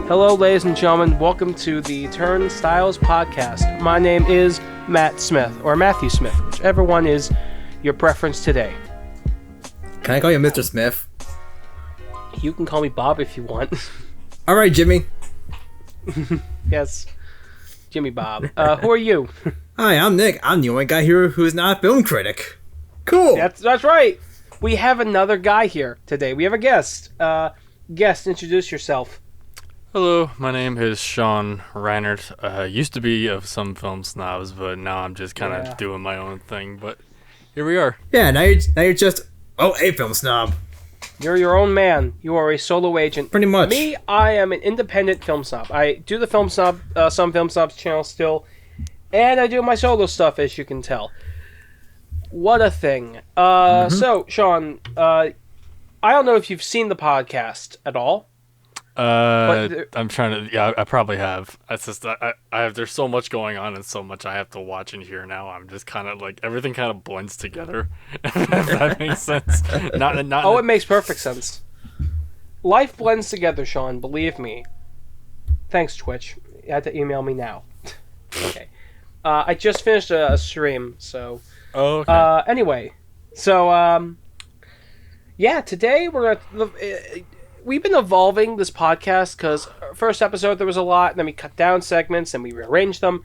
Hello, ladies and gentlemen. Welcome to the Turnstiles podcast. My name is Matt Smith, or Matthew Smith, whichever one is your preference today. Can I call you Mr. Smith? You can call me Bob if you want. All right, Jimmy. Yes, Jimmy Bob. Who are you? Hi, I'm Nick. I'm the only guy here who's not a film critic. Cool. That's right. We have another guy here today. We have a guest. Guest, introduce yourself. Hello, my name is Sean Reinert. Used to be of Some Film Snobs, but now I'm just kind of doing my own thing. But here we are. Yeah, now you're just a film snob. You're your own man. You are a solo agent. Pretty much. Me, I am an independent film snob. I do the film snob, Some Film Snobs channel still, and I do my solo stuff, as you can tell. What a thing. So, Sean, I don't know if you've seen the podcast at all. I'm trying to. Yeah, I probably have. It's just I have. There's so much going on and so much I have to watch and hear now. I'm just kind of like everything kind of blends together. If that makes sense. It makes perfect sense. Life blends together, Sean. Believe me. Thanks, Twitch. You had to email me now. Okay. I just finished a stream, so. Oh. Okay. Anyway, so yeah, today we've been evolving this podcast because first episode there was a lot, and then we cut down segments and we rearranged them.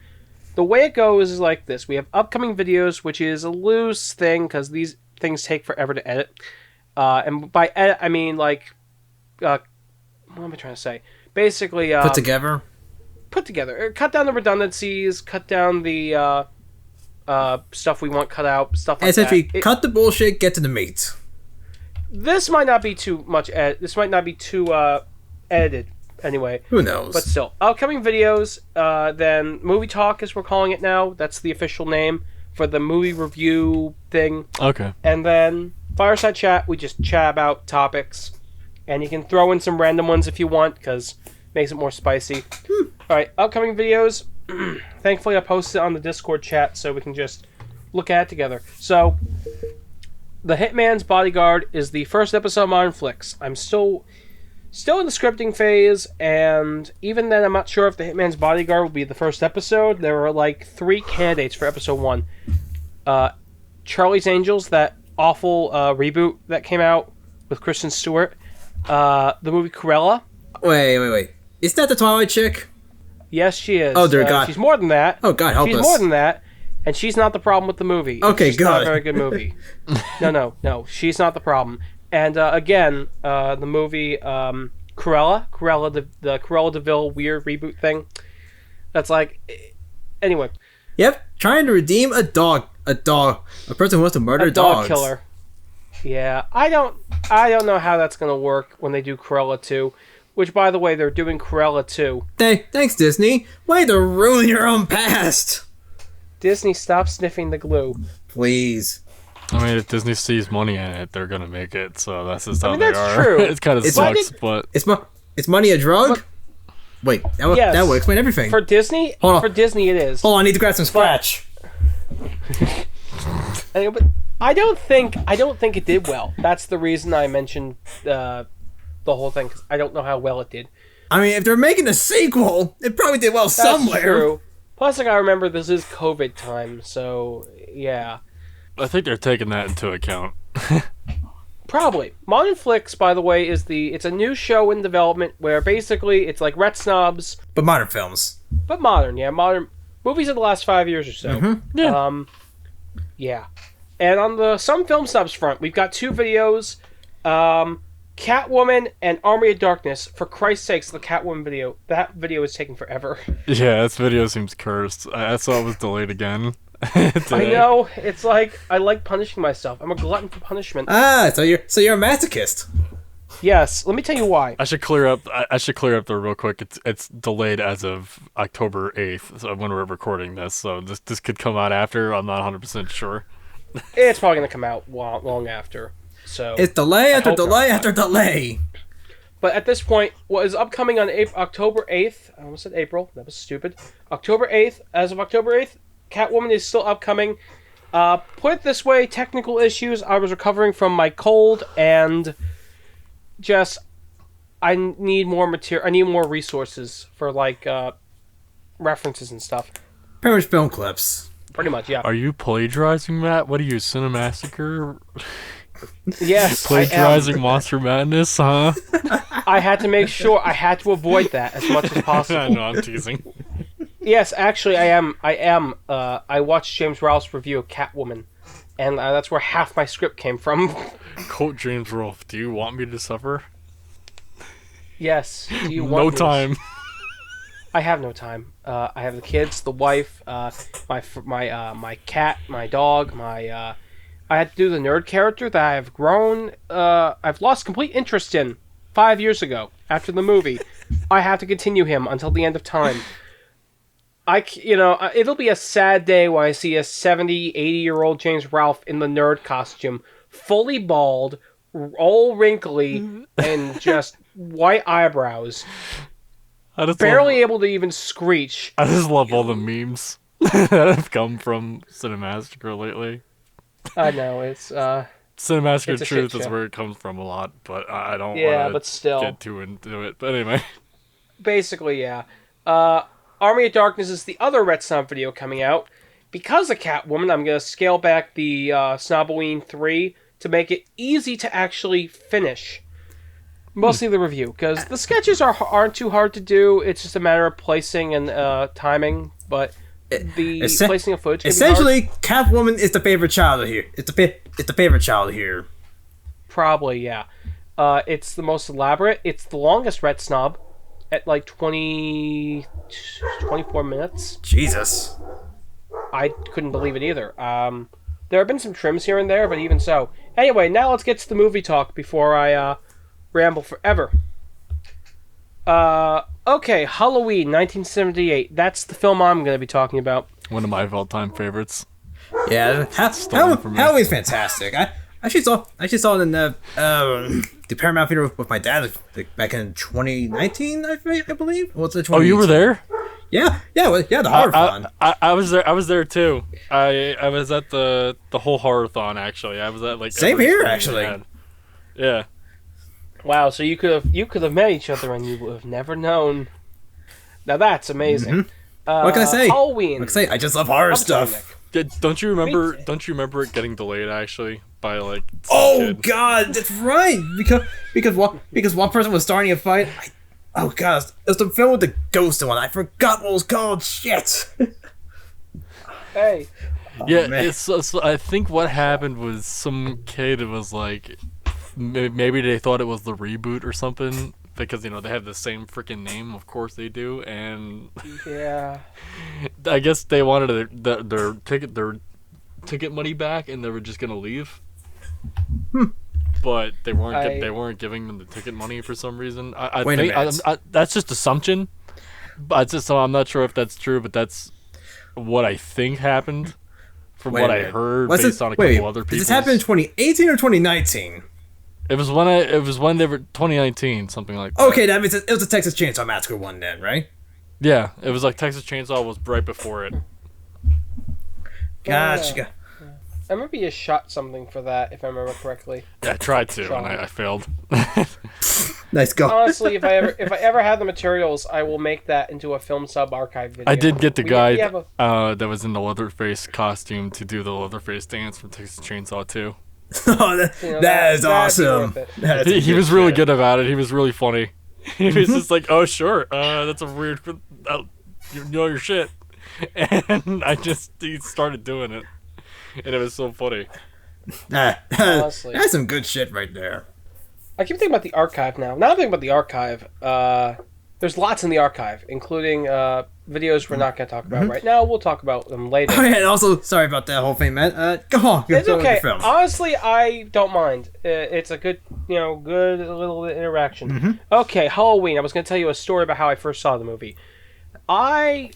The way it goes is like this: we have upcoming videos, which is a loose thing because these things take forever to edit. And by edit, I mean like, what am I trying to say? Basically, Put together, cut down the redundancies, cut down the stuff we want cut out, stuff like that. Essentially, cut the bullshit, get to the meat. This might not be too much. This might not be too edited. Anyway, Who knows? but still, upcoming videos. Then movie talk, as we're calling it now. That's the official name for the movie review thing. Okay. And then Fireside Chat. We just chat about topics, and you can throw in some random ones if you want, because it makes it more spicy. All right, upcoming videos. Thankfully, I posted it on the Discord chat, so we can just look at it together. So. The Hitman's Bodyguard is the first episode on Flix. I'm still in the scripting phase, and even then I'm not sure if The Hitman's Bodyguard will be the first episode. There are like 3 candidates for episode 1. Charlie's Angels, that awful reboot that came out with Kristen Stewart. The movie Cruella. Wait. Is that the Twilight chick? Yes, she is. Oh, dear God. She's more than that. Oh, God, help us. She's more than that. And she's not the problem with the movie. Okay, it's good. Not a very good movie. No. She's not the problem. And again, the movie Cruella, the Cruella de Vil weird reboot thing. That's like, anyway. Yep, trying to redeem a dog, a person who wants to murder dogs. A dog killer. Yeah, I don't know how that's gonna work when they do Cruella 2. Which, by the way, they're doing Cruella 2. Thanks, Disney. Way to ruin your own past. Disney, stop sniffing the glue. Please. I mean, if Disney sees money in it, they're gonna make it. So that's just how that's they are. True. It kind of sucks, but It's money a drug? Wait, that would explain everything. For Disney, Hold on. Disney it is. Hold on, I need to grab some scratch. But I don't think it did well. That's the reason I mentioned the whole thing, because I don't know how well it did. I mean, if they're making a sequel, it probably did well somewhere. That's true. Plus, I gotta remember this is COVID time, so yeah. I think they're taking that into account. Probably. Modern Flix, by the way, it's a new show in development where basically it's like Retsnobs, but modern films. But modern movies of the last 5 years or so. Mm-hmm. Yeah. Yeah. And on the Some Film Snobs front, we've got 2 videos. Catwoman and Army of Darkness. For Christ's sakes, the Catwoman video. That video is taking forever. Yeah, this video seems cursed. I saw it was delayed again. I know. It's like I like punishing myself. I'm a glutton for punishment. So you're a masochist. Yes. Let me tell you why. I should clear up there real quick. It's delayed as of October 8th, so when we're recording this. So this could come out after. I'm not 100% sure. It's probably gonna come out long after. So it's delay after delay after delay. But at this point, what is upcoming on October 8th, I almost said April, that was stupid. October 8th, as of October 8th, Catwoman is still upcoming. Put it this way, technical issues. I was recovering from my cold and just I need more material. I need more resources for like references and stuff. Pretty much film clips. Pretty much, yeah. Are you plagiarizing, Matt? What are you, Cinemassacre? Yes, Plagiarizing Monster Madness, huh? I had to make sure. I had to avoid that as much as possible. No, I'm teasing. Yes, actually, I am. I watched James Ralph's review of Catwoman, and that's where half my script came from. Quote James Rolfe, do you want me to suffer? Yes. Do you want No me time. I have no time. I have the kids, the wife, my cat, my dog, I had to do the nerd character that I've grown. I've lost complete interest in 5 years ago after the movie. I have to continue him until the end of time. It'll be a sad day when I see a 70, 80-year-old James Ralph in the nerd costume, fully bald, all wrinkly, and just white eyebrows. Barely able to even screech. I just love all the memes that have come from Cinemassacre lately. I know, it's Cinemassacre it's Truth is where it comes from a lot, but I don't want to get too into it. But anyway. Basically, yeah. Army of Darkness is the other Retsnob video coming out. Because of Catwoman, I'm going to scale back the Snoboween 3 to make it easy to actually finish. Mostly the review, because the sketches aren't too hard to do. It's just a matter of placing and timing, but the placing of footage can essentially, be hard. Catwoman is the favorite child here. It's the favorite child here. Probably, yeah. It's the most elaborate. It's the longest Retsnob at like 24 minutes. Jesus. I couldn't believe it either. There have been some trims here and there, but even so. Anyway, now let's get to the movie talk before I ramble forever. Okay, Halloween 1978. That's the film I'm going to be talking about. One of my all-time favorites. Yeah, Halloween's fantastic. I actually saw it in the Paramount Theater with my dad back in 2019, I believe. What's it? Oh, you were there? Yeah, the horror-thon. I was there. I was there too. I was at the whole horror-thon actually. I was at like same here actually. Yeah. Wow, so you could have met each other and you would have never known. Now that's amazing. Mm-hmm. What can I say? Halloween. What can I say? I just love horror stuff. Don't you remember it getting delayed actually by like? Oh God, that's right. Because one person was starting a fight. Oh God, it was the film with the ghost one. I forgot what it was called. Shit. Hey. Yeah, so I think what happened was some kid was like. Maybe they thought it was the reboot or something because they have the same freaking name. Of course they do, and yeah, I guess they wanted their ticket money back, and they were just gonna leave. But they weren't giving them the ticket money for some reason. I think that's just assumption, but so I'm not sure if that's true. But that's what I think happened from what I heard based on a couple other people. Did this happen in 2018 or 2019? It was when they were 2019, something like that. Okay, that means it was the Texas Chainsaw Massacre one then, right? Yeah, it was like Texas Chainsaw was right before it. Gotcha. I remember you shot something for that, if I remember correctly. Yeah, I tried to, and I failed. Nice go. Honestly, if I ever have the materials, I will make that into a film sub archive video. I did get the guy that was in the Leatherface costume to do the Leatherface dance from Texas Chainsaw 2. Oh, that is awesome. He was really good about it. He was really funny. He was just like, "Oh, sure, that's a weird. You know your shit," and he started doing it, and it was so funny. Honestly, that's some good shit right there. I keep thinking about the archive now. Now I'm thinking about the archive. There's lots in the archive, including videos we're not going to talk about right now. We'll talk about them later. Oh, yeah, and also, sorry about that whole thing, man. Go on. It's okay. Honestly, I don't mind. It's a good, good little interaction. Mm-hmm. Okay, Halloween. I was going to tell you a story about how I first saw the movie. I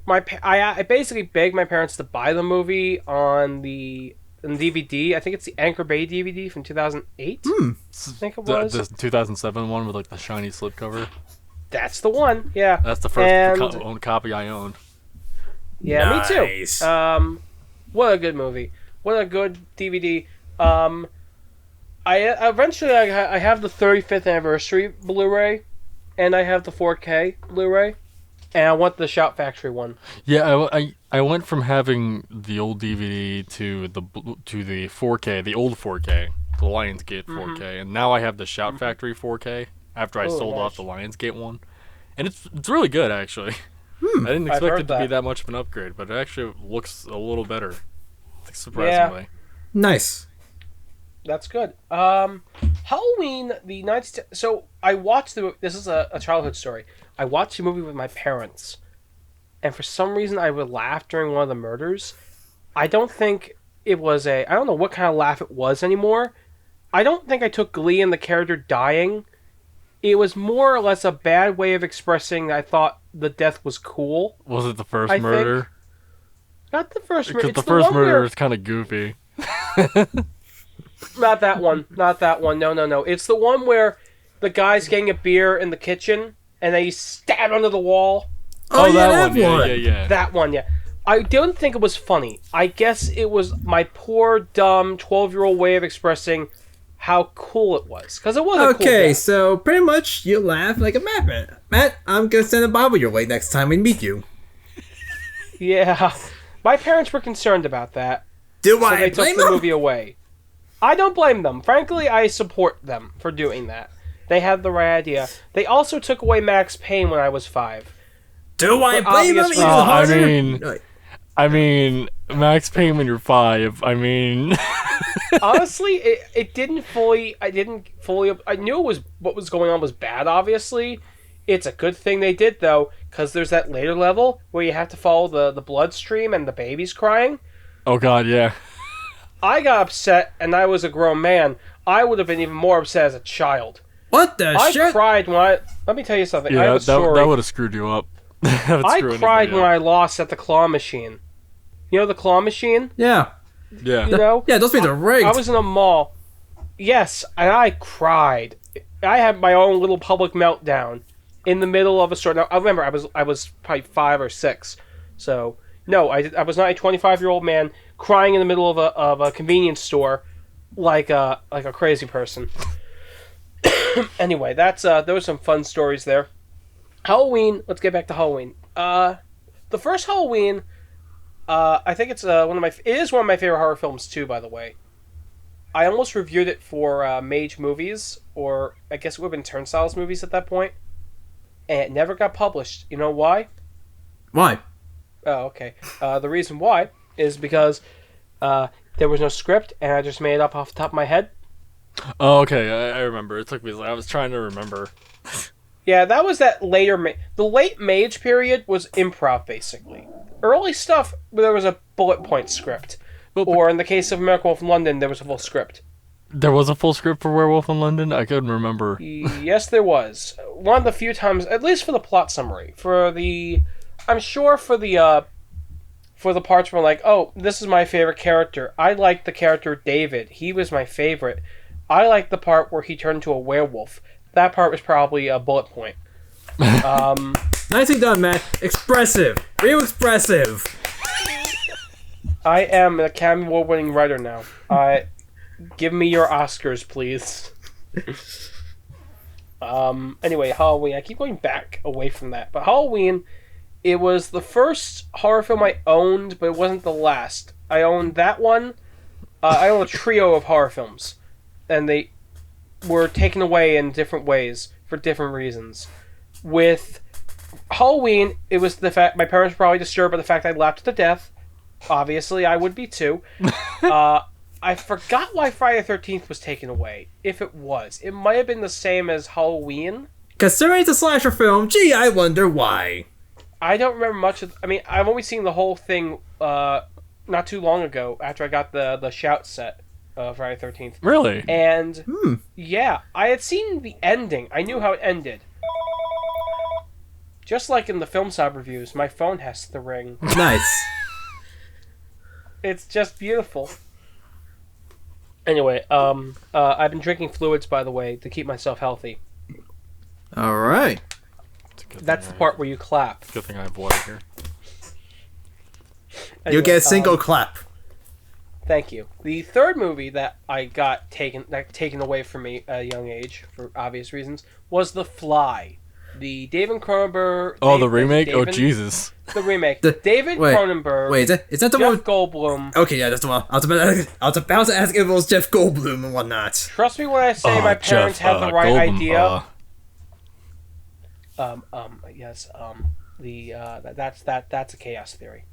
basically begged my parents to buy the movie on DVD. I think it's the Anchor Bay DVD from 2008. I think it was. The 2007 one with like the shiny slipcover. That's the one, yeah. That's the first own copy I owned. Yeah, nice. Me too. What a good movie. What a good DVD. I eventually I have the 35th anniversary Blu-ray, and I have the 4K Blu-ray, and I want the Shout Factory one. Yeah, I went from having the old DVD to the 4K, the old 4K, the Lionsgate 4K, and now I have the Shout Factory 4K after I sold off the Lionsgate one, and it's really good actually. I didn't expect it to be that much of an upgrade, but it actually looks a little better, surprisingly. Yeah. Nice. That's good. Halloween, the 19... So, I watched the... This is a childhood story. I watched the movie with my parents, and for some reason I would laugh during one of the murders. I don't think it was I don't know what kind of laugh it was anymore. I don't think I took glee in the character dying. It was more or less a bad way of expressing that I thought the death was cool. Was it the first murder? Think. Not the first murder. Because the first murder is kind of goofy. Not that one. Not that one. No. It's the one where the guy's getting a beer in the kitchen and then he's stabbed under the wall. Oh yeah, that one. Yeah. That one, yeah. I don't think it was funny. I guess it was my poor, dumb 12-year-old way of expressing how cool it was. Because it was a cool death. So pretty much you laugh like a madman. Matt, I'm going to send a Bible your way next time we meet you. Yeah. My parents were concerned about that. So they took the movie away. I don't blame them. Frankly, I support them for doing that. They had the right idea. They also took away Max Payne when I was 5. Do I blame them even harder? I mean, Max Payne when you're 5. I mean, honestly, it didn't fully. I knew what was going on was bad. Obviously, it's a good thing they did though, because there's that later level where you have to follow the bloodstream and the baby's crying. Oh God, yeah. I got upset, and I was a grown man. I would have been even more upset as a child. What the shit? I cried when I... Let me tell you something. Yeah, I have a story. that would have screwed you up. I cried when I lost at the claw machine. You know the claw machine? Yeah. Yeah. You know? Yeah, those things are rigged. I was in a mall. Yes, and I cried. I had my own little public meltdown in the middle of a store. Now, I remember I was probably 5 or 6. So, no, I was not a 25-year-old man crying in the middle of a convenience store like a crazy person. Anyway, there was some fun stories there. Halloween. Let's get back to Halloween. The first Halloween, I think it's it is one of my favorite horror films too. By the way, I almost reviewed it for Mage Movies, or I guess it would have been Turnstiles Movies at that point, and it never got published. You know why? Why? Oh, okay. The reason why is because there was no script, and I just made it up off the top of my head. Oh, okay. I remember. It took me. I was trying to remember. Yeah, that was that later... The late Mage period was improv, basically. Early stuff, there was a bullet point script. Or in the case of Werewolf in London, there was a full script. There was a full script for Werewolf in London? I couldn't remember. Yes, there was. One of the few times, at least for the plot summary. I'm sure for the parts where like, oh, this is my favorite character. I liked the character David. He was my favorite. I liked the part where he turned into a werewolf. That part was probably a bullet point. Nicely done, Matt. Expressive. Real expressive. I am an Academy Award-winning writer now. Give me your Oscars, please. Anyway, Halloween. I keep going back away from that. But Halloween, it was the first horror film I owned, but it wasn't the last. I owned that one. I own a trio of horror films. And they were taken away in different ways for different reasons. With Halloween, it was the fact my parents were probably disturbed by the fact I laughed to death. Obviously, I would be too. I forgot why Friday the 13th was taken away. If it was, it might have been the same as Halloween. Considering it's a slasher film, gee, I wonder why. I don't remember much of. I mean, I've only seen the whole thing not too long ago after I got the Shout set. Friday the 13th. Really? And, yeah, I had seen the ending. I knew how it ended. Just like in the Film Snob reviews, my phone has to ring. Nice. It's just beautiful. Anyway, I've been drinking fluids, by the way, to keep myself healthy. Alright. That's the part where you clap. Good thing I have water here. Anyway, you get a single clap. Thank you. The third movie that I got taken away from me at a young age, for obvious reasons, was The Fly. The David Cronenberg... the remake? Oh, Jesus. The remake. David Cronenberg. Wait, is that the Jeff one? Goldblum. Okay, yeah, that's the one. I was about to ask if it was Jeff Goldblum and whatnot. Trust me when I say my parents had the right idea. Yes. That's a chaos theory.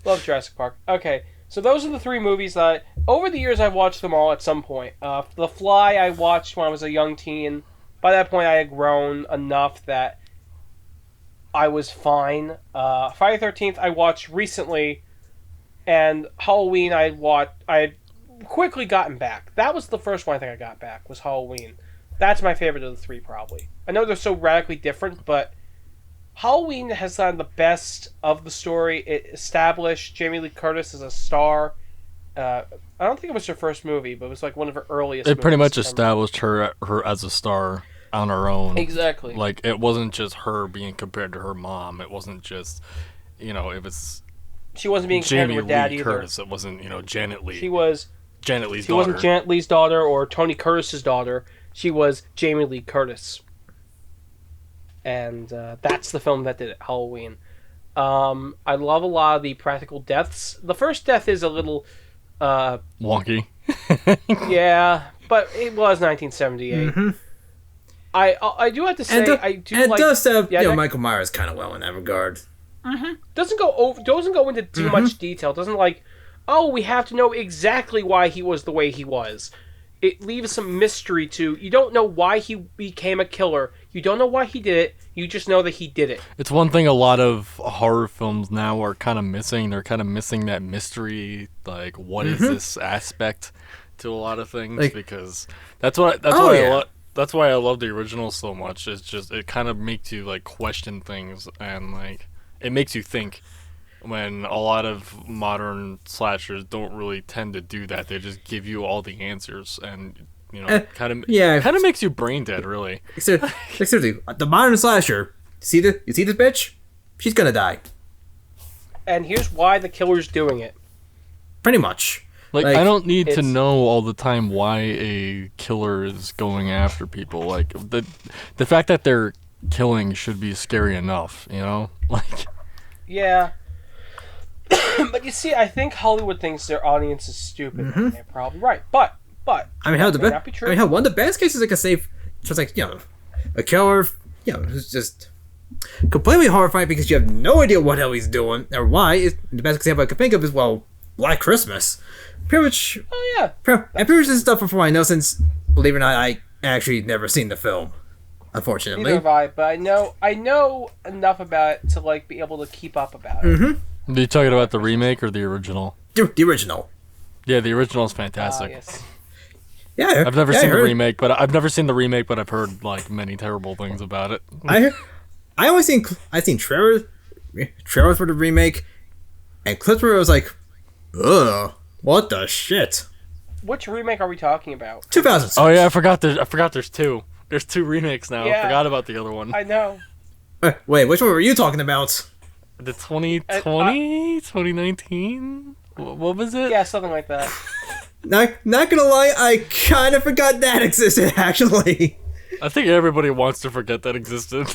Love Jurassic Park. Okay, so those are the three movies that over the years I've watched them all at some point. The Fly I watched when I was a young teen. By that point I had grown enough that I was fine. Friday the 13th I watched recently, and Halloween I had quickly gotten back. That was the first one I think I got back, was Halloween. That's my favorite of the three, probably. I know they're so radically different, but Halloween has done the best of the story. It established Jamie Lee Curtis as a star. I don't think it was her first movie, but it was like one of her earliest movies. It pretty much established her as a star on her own. Exactly. Like, it wasn't just her being compared to her mom. It wasn't just, it was... She wasn't being compared to her dad either. Curtis. It wasn't, Janet Lee. She was... Janet Lee's daughter. She wasn't Janet Lee's daughter or Tony Curtis's daughter. She was Jamie Lee Curtis. And that's the film that did it, Halloween. I love a lot of the practical deaths. The first death is a little... wonky. Yeah, but it was 1978. Mm-hmm. I do have to say, it does have Michael Myers kind of well in that regard. Mm-hmm. Doesn't go into too much detail. Doesn't we have to know exactly why he was the way he was. It leaves some mystery to... You don't know why he became a killer. You don't know why he did it. You just know that he did it. It's one thing a lot of horror films now are kind of missing. They're kind of missing that mystery, like, what is this aspect to a lot of things? Because that's why I love the original so much. It's just, it kind of makes you, like, question things, and, like, it makes you think. When a lot of modern slashers don't really tend to do that. They just give you all the answers, and kind of makes you brain dead, really. Seriously, the modern slasher. You see this bitch? She's gonna die. And here's why the killer's doing it. Pretty much. Like I don't need to know all the time why a killer is going after people. Like the fact that they're killing should be scary enough, Like. Yeah. But you see, I think Hollywood thinks their audience is stupid. Mm-hmm. They're probably right, but I mean, one of the best cases I can say, just like a killer, who's just completely horrified because you have no idea what hell he's doing or why. The best example I can think of is Black Christmas. Pretty much. Oh yeah. And pretty much this stuff before I know, since believe it or not, I actually never seen the film. Unfortunately. Neither have I, but I know enough about it to be able to keep up about it. Mm-hmm. Are you talking about the remake or the original? The original. Yeah, the original is fantastic. Yes. Yeah, I've never seen the remake, but I've heard many terrible things about it. I've seen trailers for the remake, and clips where I was like, ugh, what the shit? Which remake are we talking about? 2006. Oh yeah, I forgot there's two. There's two remakes now. Yeah, I forgot about the other one. I know. Wait, which one were you talking about? The 2020? 2019? What was it? Yeah, something like that. Not gonna lie, I kind of forgot that existed, actually. I think everybody wants to forget that existed.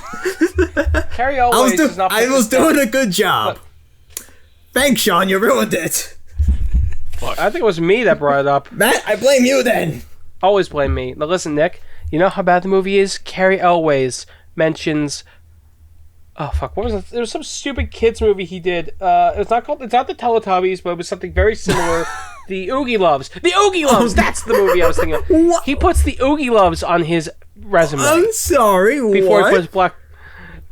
Carrie always is not... I was doing a good job. But, thanks, Sean, you ruined it. Fuck. I think it was me that brought it up. Matt, I blame you then. Always blame me. Now listen, Nick, you know how bad the movie is? Carrie Elways mentions... Oh fuck! What was it? There was some stupid kids movie he did. It's not the Teletubbies, but it was something very similar. The Oogie Loves. The Oogie Loves. That's the movie I was thinking of. What? He puts the Oogie Loves on his resume. I'm sorry. Before what? He puts Black.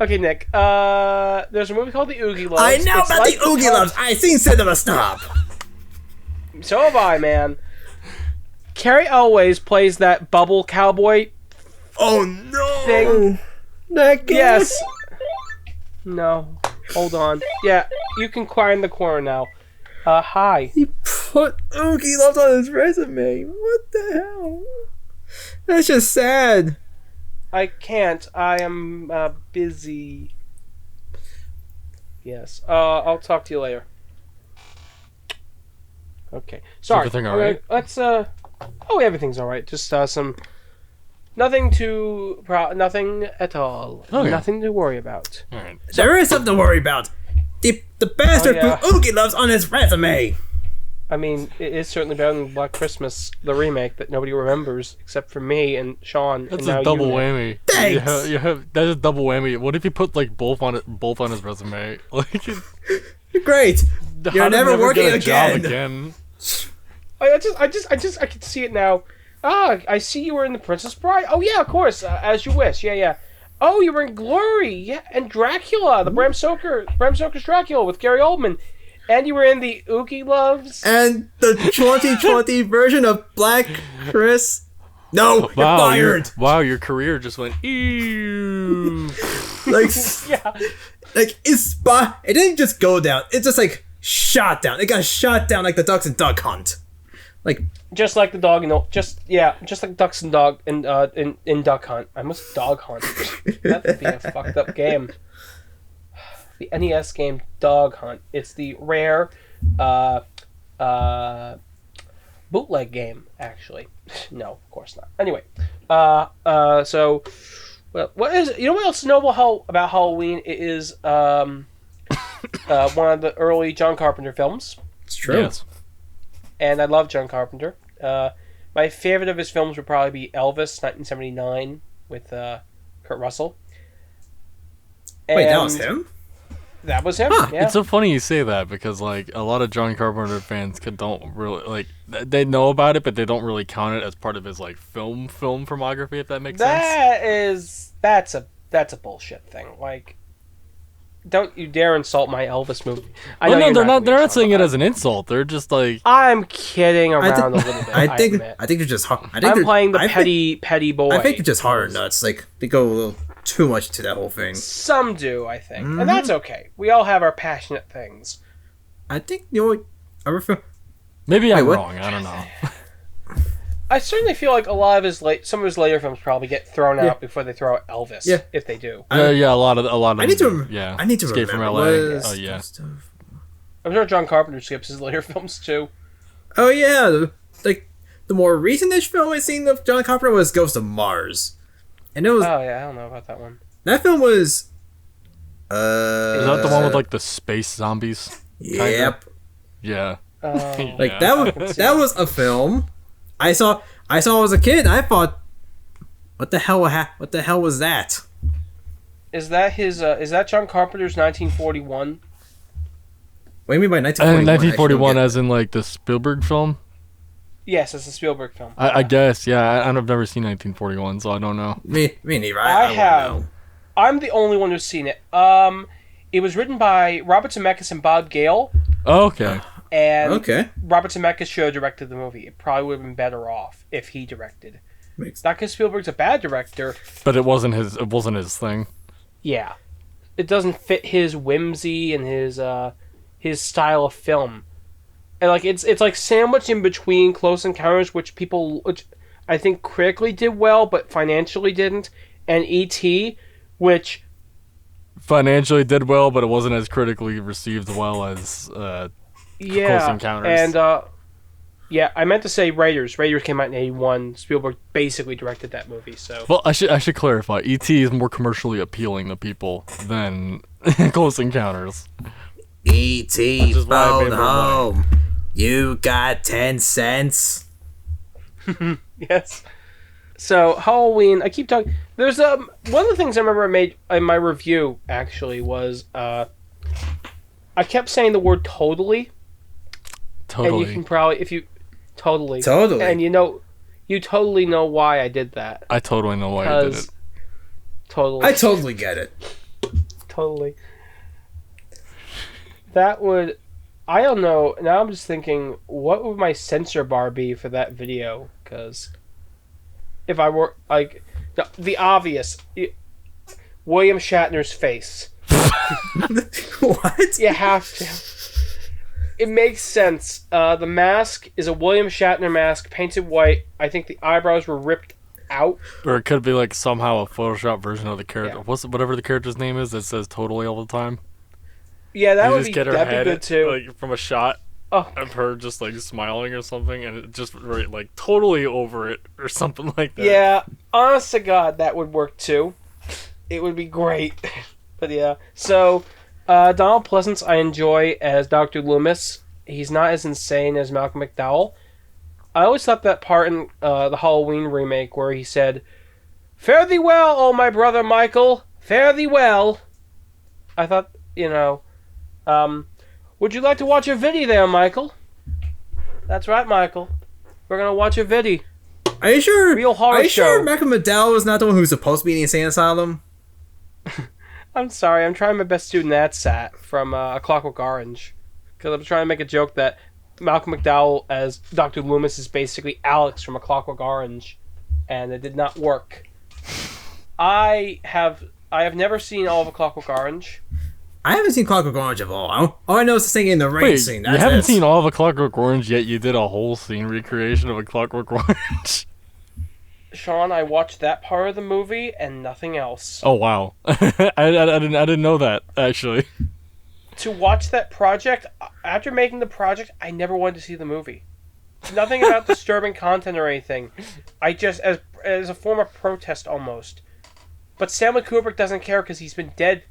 Okay, Nick. There's a movie called The Oogie Loves. I know about the Oogie Loves. I seen Cinema Stop. So have I, man. Carrie Elways plays that bubble cowboy. Oh no! Thing. That guy. Yes. No. Hold on. Yeah, you can cry in the corner now. Hi. He put Oogie Loves on his resume. What the hell? That's just sad. I can't. I am busy. Yes. I'll talk to you later. Okay. Sorry. Is everything all right? Let's everything's all right. Just some nothing at all. Okay. Nothing to worry about. All right. There is something to worry about. The bastard put Oogie Loves on his resume. I mean, it is certainly better than Black Christmas, the remake that nobody remembers except for me and Sean. That's and a double whammy. Thanks. That's a double whammy. What if you put like both on his resume? Like, Great. You're never working get a job again. I can see it now. I see you were in The Princess Bride. Oh yeah, of course, As You Wish. Yeah. Oh, you were in Glory. Yeah, and Dracula, the Bram Stoker's Dracula with Gary Oldman. And you were in the Oogie Loves. And the 2020 version of Black Chris. No, you're fired. Your career just went ew. Like, Yeah. like it didn't just go down. It just like shot down. It got shot down like the Ducks and Duck Hunt. Like Just like the dog and just like Ducks and Dog in Duck Hunt. I must Dog Hunt. That would be a fucked up game. The NES game Dog Hunt. It's the rare bootleg game, actually. No, of course not. Anyway, so what is you know what else is notable about Halloween? It is one of the early John Carpenter films. it's true. Yes. And I love John Carpenter. My favorite of his films would probably be Elvis, 1979, with Kurt Russell. Wait, that And was him? That was him. Huh. Yeah. It's so funny you say that because like a lot of John Carpenter fans don't really like they know about it, but they don't really count it as part of his like film filmography. If that makes sense. That's a bullshit thing. Like, don't you dare insult my Elvis movie. Well, no, they're not saying it as an insult. They're just like I'm kidding around a little bit. I think admit. they're just hard. I'm playing the petty boy. I think they're just hard nuts. Like they go a little too much to that whole thing. Some do, I think, and that's okay. We all have our passionate things. I think you know what? maybe I'm what? wrong. I don't know. I certainly feel like a lot of some of his later films probably get thrown out before they throw out Elvis. Yeah. If they do. Yeah, a lot of I need to. yeah. I need to Escape remember. from LA. Was- Oh yeah. I'm sure John Carpenter skips his later films too. Oh yeah, like the more recent-ish film I've seen of John Carpenter was Ghost of Mars, and it was Oh yeah, I don't know about that one. that film was. Is that the one with like the space zombies? Yep. Yeah. Like Yeah. that was a film I saw as a kid. And I thought, what the hell was that? Is that his? Is that John Carpenter's 1941? What do you mean by 1941? 1941, as in like the Spielberg film. Yes, it's a Spielberg film. I guess. Yeah, I've never seen 1941, so I don't know. Me neither. I wouldn't have. know. I'm the only one who's seen it. It was written by Robert Zemeckis and Bob Gale, Oh, okay. and Okay. Robert Zemeckis should have directed the movie. It probably would have been better off if he directed. Makes Not because Spielberg's a bad director. But it wasn't his thing. Yeah, it doesn't fit his whimsy and his style of film. And like it's like sandwiched in between Close Encounters, which I think critically did well, but financially didn't, and E.T., which Financially did well, but it wasn't as critically received well as Close Encounters. And I meant to say Raiders. Raiders came out in '81. Spielberg basically directed that movie. So Well, I should clarify. E.T. is more commercially appealing to people than Close Encounters. E.T. Which is why I phone made my home. You got 10 cents. yes. So Halloween. I keep talking. There's one of the things I remember I made in my review actually was I kept saying the word totally. Totally. And you can probably totally. And you totally know why I did that. I totally know why I did it. Totally. I totally get it. Totally. That would... I don't know. Now I'm just thinking, what would my censor bar be for that video? Because if I were, like... The obvious. William Shatner's face. What? You have to. It makes sense. The mask is a William Shatner mask, painted white. I think the eyebrows were ripped out. Or it could be like somehow a Photoshop version of the character. Yeah. Whatever the character's name is that says totally all the time. Yeah, that You would just be get her that'd head be good too. like from a shot of her just like smiling or something, and it just right like totally over it or something like that. Yeah, honest to God, that would work too. It would be great. But yeah, so Donald Pleasance I enjoy as Dr. Loomis. He's not as insane as Malcolm McDowell. I always thought that part in the Halloween remake where he said, "Fare thee well, oh my brother Michael, fare thee well." I thought, would you like to watch a viddy there, Michael? That's right, Michael. We're gonna watch a viddy. Are you sure? Real horror show. Are you sure Malcolm McDowell was not the one who's supposed to be in the insane asylum? I'm sorry, I'm trying my best to do Nadsat from A Clockwork Orange. Because I'm trying to make a joke that Malcolm McDowell as Dr. Loomis is basically Alex from A Clockwork Orange. And it did not work. I have never seen all of A Clockwork Orange. I haven't seen Clockwork Orange at all. All I know is the thing in the rain scene. You haven't seen all of A Clockwork Orange yet? You did a whole scene recreation of A Clockwork Orange? Sean, I watched that part of the movie and nothing else. Oh wow, I didn't know that actually. To watch that project, after making the project, I never wanted to see the movie. Nothing about disturbing content or anything. I just, as a form of protest almost. But Stanley Kubrick doesn't care because he's been dead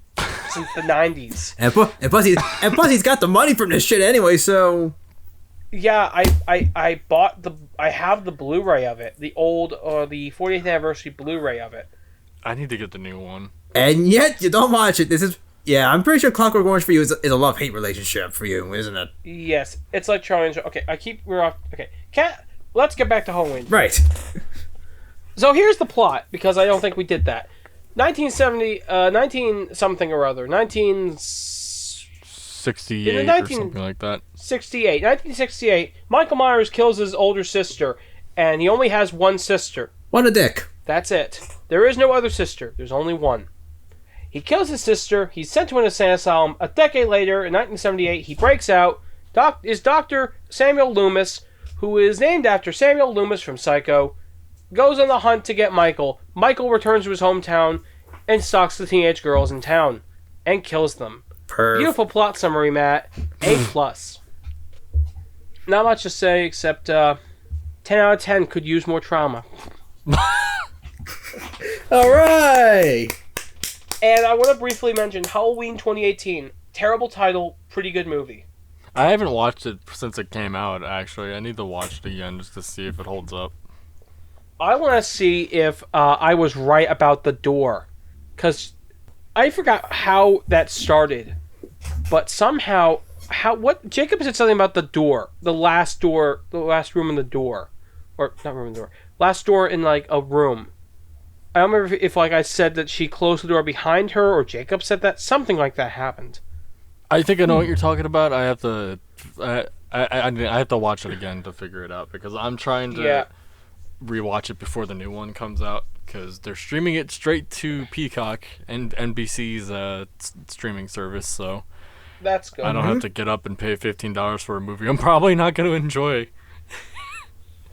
since the 90s. And plus he's got the money from this shit anyway, so... Yeah, I have the Blu-ray of it. The old, or the 40th anniversary Blu-ray of it. I need to get the new one. And yet, you don't watch it. This is... Yeah, I'm pretty sure Clockwork Orange for you is a love-hate relationship for you, isn't it? Yes, it's like Charlie. Okay, we're off. Okay, let's get back to Halloween. Right. So here's the plot, because I don't think we did that. 1970, something or other, 1968 or something like that. 1968, Michael Myers kills his older sister, and he only has one sister. What a dick. That's it. There is no other sister. There's only one. He kills his sister. He's sent to an insane asylum. A decade later, in 1978, he breaks out. Is Dr. Samuel Loomis, who is named after Samuel Loomis from Psycho, goes on the hunt to get Michael. Michael returns to his hometown and stalks the teenage girls in town and kills them. Beautiful plot summary, Matt. A+. Not much to say except 10 out of 10 could use more trauma. Alright! And I want to briefly mention Halloween 2018. Terrible title, pretty good movie. I haven't watched it since it came out, actually. I need to watch it again just to see if it holds up. I want to see if I was right about the door. Because I forgot how that started. But somehow, Jacob said something about the door. The last room in the door. Or, not room in the door. Last door in, like, a room. I don't remember if like I said that she closed the door behind her, or Jacob said that. Something like that happened. I think I know what you're talking about. I have to watch it again to figure it out, because I'm trying to rewatch it before the new one comes out, because they're streaming it straight to Peacock and NBC's streaming service. So that's good. I don't have to get up and pay $15 for a movie I'm probably not going to enjoy.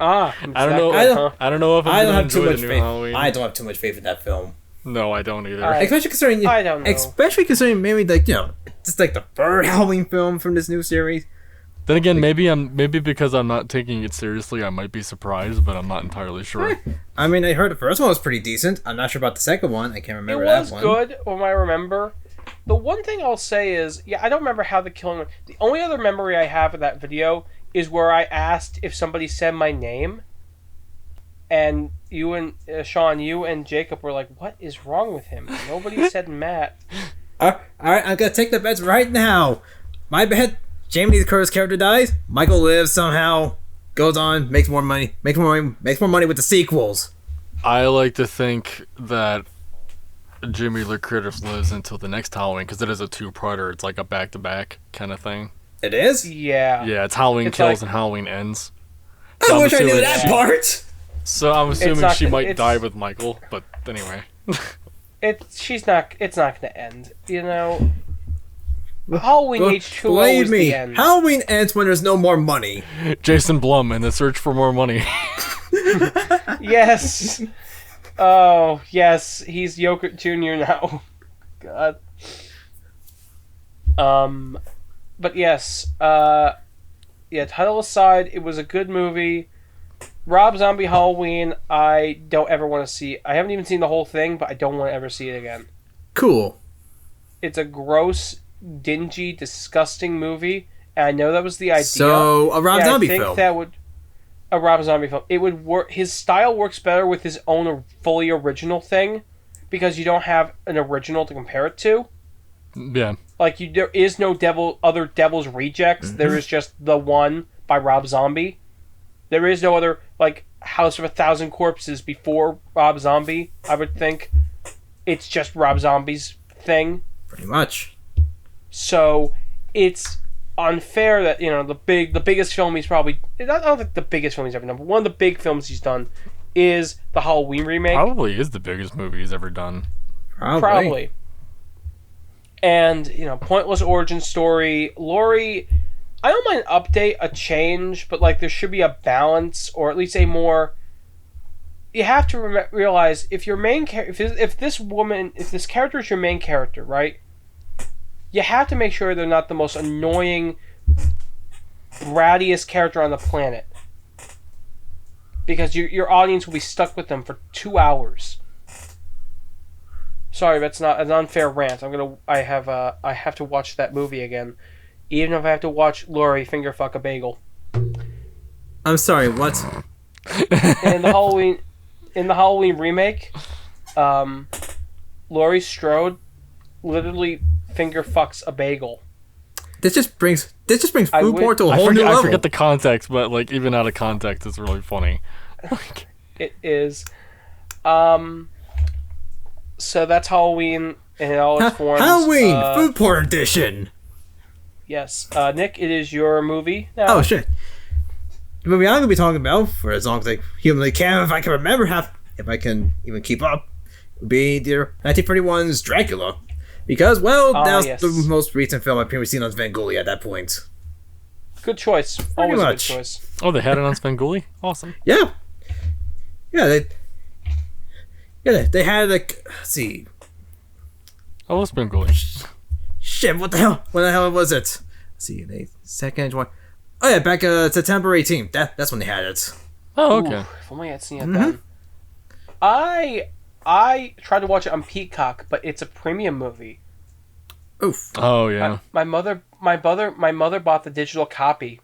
I don't know. I don't know if I'm going to enjoy the new Halloween. I don't have too much faith in that film. No, I don't either. Especially considering, I don't know. Especially considering maybe just like the third Halloween film from this new series. Then again, maybe because I'm not taking it seriously, I might be surprised, but I'm not entirely sure. I mean, I heard the first one was pretty decent. I'm not sure about the second one. I can't remember that one. It was good, from what I remember. The one thing I'll say is, I don't remember how the killing went. The only other memory I have of that video is where I asked if somebody said my name, and you and Sean, you and Jacob were like, "What is wrong with him?" Nobody said Matt. Alright, I'm gonna take the bets right now. My bet: Jamie the Curse character dies. Michael lives somehow, goes on, makes more money with the sequels. I like to think that Jimmy Lee Curtis lives until the next Halloween, because it is a two-parter. It's like a back-to-back kind of thing. It is? Yeah. Yeah, it's Halloween Kills and Halloween Ends. So I wish I knew that part! So I'm assuming she might die with Michael, but anyway. It's not gonna end, Halloween H2O is the end. Halloween ends when there's no more money. Jason Blum in the search for more money. Yes. Oh, yes. He's Yogurt Jr. now. God. But yes, title aside, it was a good movie. Rob Zombie Halloween, I don't ever want to see. I haven't even seen the whole thing, but I don't want to ever see it again. Cool. It's a gross, dingy, disgusting movie, and I know that was the idea. So, a Rob Zombie film. A Rob Zombie film. It would work. His style works better with his own fully original thing, because you don't have an original to compare it to. Yeah. Like, there is no other Devil's Rejects. Mm-hmm. There is just the one by Rob Zombie. There is no other, like, House of 1,000 Corpses before Rob Zombie, I would think. It's just Rob Zombie's thing. Pretty much. So, it's unfair that, the biggest film he's probably... I don't think the biggest film he's ever done, but one of the big films he's done is the Halloween remake. Probably is the biggest movie he's ever done. Probably. And, pointless origin story. Laurie... I don't mind an update, a change, but like there should be a balance, or at least a more. You have to realize if your main if this character is your main character, right? You have to make sure they're not the most annoying, brattiest character on the planet, because your audience will be stuck with them for 2 hours. Sorry, that's not an unfair rant. I have to watch that movie again. Even if I have to watch Laurie finger fuck a bagel. I'm sorry, what? In the Halloween remake, Laurie Strode literally finger fucks a bagel. This just brings food porn to a whole new level. I forget the context, but like even out of context, it's really funny. It is. So that's Halloween in all its forms. Halloween food porn edition. Yes. Nick, it is your movie now. Oh, shit. The movie I'm going to be talking about, for as long as I humanly can, if I can remember, if I can even keep up, would be the 1931's Dracula. Because, that's the most recent film I've previously seen on Svengoolie at that point. Good choice. Pretty Always much. A good choice. Oh, they had it on Svengoolie? Awesome. Yeah. They had, like, let's see. I love Svengoolie. Shit, what the hell? When the hell was it? Let's see, the second one. Oh yeah, back September 18th. That's when they had it. Oh, okay. Ooh, if only I had seen it then. I tried to watch it on Peacock, but it's a premium movie. Oof. Oh yeah. My mother bought the digital copy,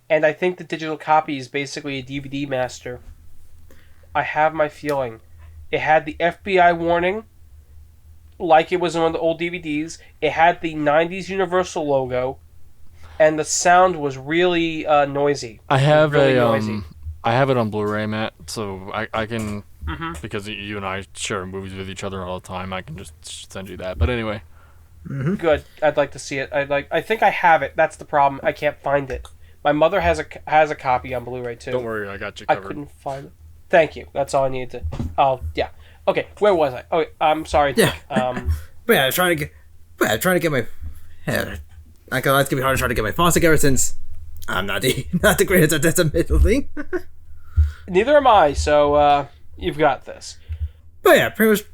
and I think the digital copy is basically a DVD master. I have my feeling. It had the FBI warning. Like it was on the old DVDs. It had the 90s Universal logo, and the sound was really noisy. I have I have it on Blu-ray, Matt, so I can, because you and I share movies with each other all the time, I can just send you that. But anyway. Mm-hmm. Good. I'd like to see it. I think I have it. That's the problem. I can't find it. My mother has a copy on Blu-ray too. Don't worry, I got you covered. I couldn't find it. Thank you. That's all I needed to. Oh yeah. Okay, where was I? Oh, I'm sorry. Yeah. But I'm trying to get my. Not gonna lie, it's gonna be hard to try to get my faucet together since I'm not the greatest at this, admittedly. Neither am I. So you've got this. But yeah, pretty much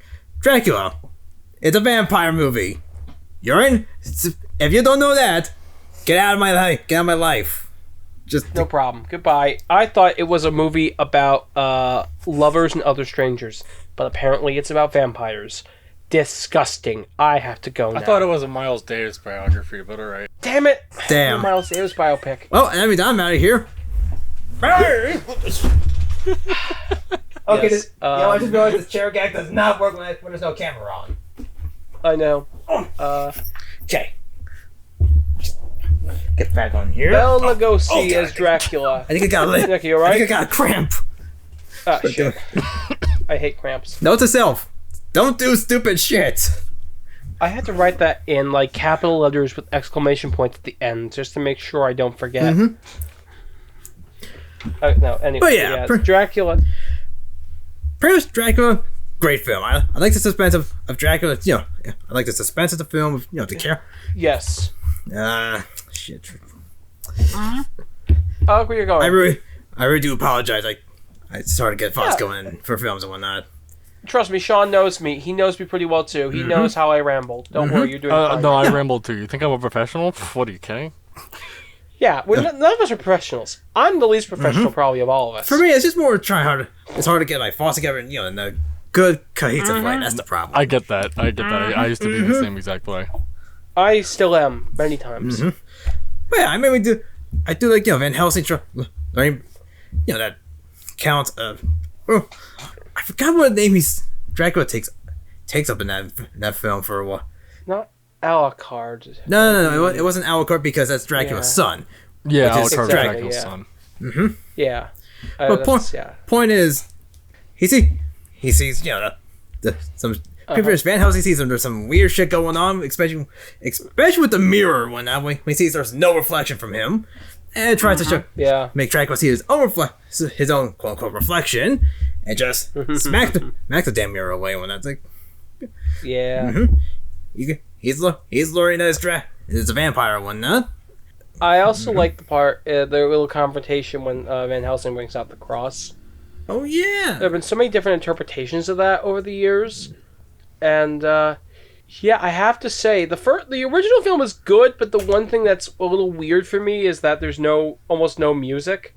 Dracula. It's a vampire movie. You're in. If you don't know that, get out of my life. Get out of my life. Just no problem. Goodbye. I thought it was a movie about lovers and other strangers, but apparently it's about vampires. Disgusting. I have to go now. I thought it was a Miles Davis biography, but alright. Damn it. Damn. Miles Davis biopic. Well, I mean, I'm out of here. Okay, yes. I just realized this chair gag does not work when there's no camera on. I know. Okay. Get back on here. Bela Lugosi as Dracula. I think I got a Nick, you alright? I think I got a cramp. Ah, shit. I hate cramps. Note to self. Don't do stupid shit. I had to write that in like capital letters with exclamation points at the end just to make sure I don't forget. Mm-hmm. No, anyway. But yeah, Dracula. Pretty much Dracula, great film. I like the suspense of Dracula. I like the suspense of the film. The care. Yes. Shit. I like where you're going. I really do apologize. I started to get thoughts going for films and whatnot. Trust me, Sean knows me. He knows me pretty well too. He knows how I ramble. Don't worry, you're doing fine. No, I ramble too. You think I'm a professional? What are you kidding? Yeah, none of us are professionals. I'm the least professional, probably, of all of us. For me, it's just more trying hard. It's hard to get like thoughts together, and in a good cohesive way. That's the problem. I get that. I used to be the same exact way. I still am many times. But yeah, I mean, I do like Van Helsing. That count of. Oh, I forgot what name Dracula takes up in that film for a while. Not Alucard. No. It wasn't Alucard because that's Dracula's son. Yeah, Alucard exactly, Dracula's son. Yeah. But point is, he sees some previous Van Helsing sees there's some weird shit going on, especially with the mirror when he sees there's no reflection from him, and tries to make Dracula see his own quote unquote reflection, and just smack the damn mirror away when that's like. Yeah. He's luring that it's a vampire one, huh? I also like the part, the little confrontation when Van Helsing brings out the cross. Oh, yeah. There have been so many different interpretations of that over the years. And, I have to say, the original film is good, but the one thing that's a little weird for me is that there's almost no music.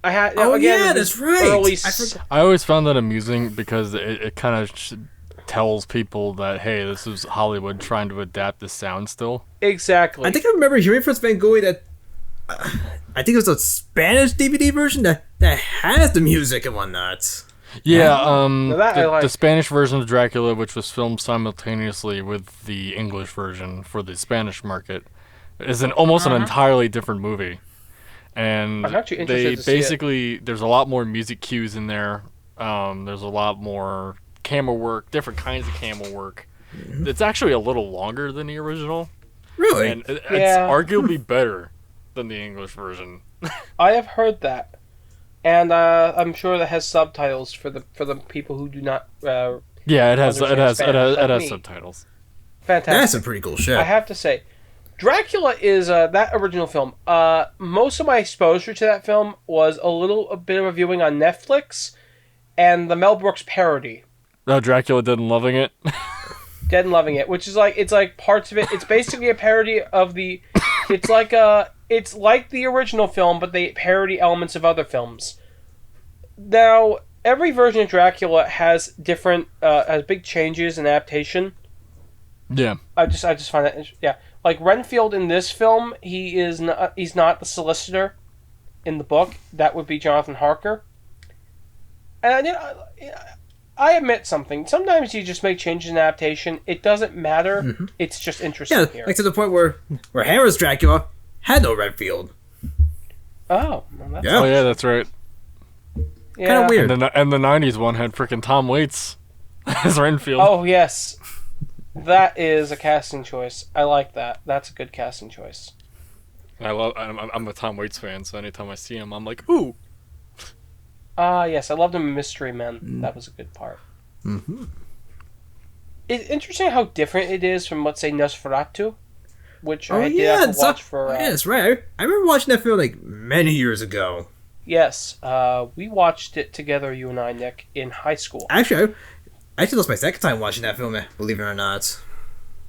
That's right. I always found that amusing because it kind of tells people that, hey, this is Hollywood trying to adapt the sound still. Exactly. I think I remember hearing from Van Gogh that I think it was a Spanish DVD version that has the music and whatnot. Yeah, the Spanish version of Dracula, which was filmed simultaneously with the English version for the Spanish market, is almost an entirely different movie. And they basically, there's a lot more music cues in there. There's a lot more camera work, different kinds of camera work. It's actually a little longer than the original. Really? And it's arguably better than the English version. I have heard that. And I'm sure that has subtitles for the people who do not. Yeah, it has subtitles. Fantastic. That's some pretty cool shit. I have to say, Dracula is that original film. Most of my exposure to that film was a bit of a viewing on Netflix, and the Mel Brooks parody. Oh, Dracula Dead and Loving It. Dead and Loving It, which is it's like parts of it. It's basically a parody of the. It's like the original film, but they parody elements of other films. Now, every version of Dracula has different, has big changes in adaptation. Yeah. I just find that, yeah. Like Renfield in this film, he's not the solicitor in the book. That would be Jonathan Harker. And I admit something. Sometimes you just make changes in adaptation. It doesn't matter. Mm-hmm. It's just interesting here. Like to the point where Hammer's Dracula had no Renfield. Oh, well, that's right. Yeah. Kind of weird. And the 90s one had freaking Tom Waits as Renfield. Oh, yes. That is a casting choice. I like that. That's a good casting choice. I'm a Tom Waits fan, so anytime I see him, I'm like, ooh. Yes, I loved him in Mystery Men. That was a good part. Mm-hmm. It's interesting how different it is from, let's say, Nosferatu, which I did have to watch for... yeah, that's right. I remember watching that film, many years ago. Yes, we watched it together, you and I, Nick, in high school. Actually, I lost my second time watching that film, believe it or not.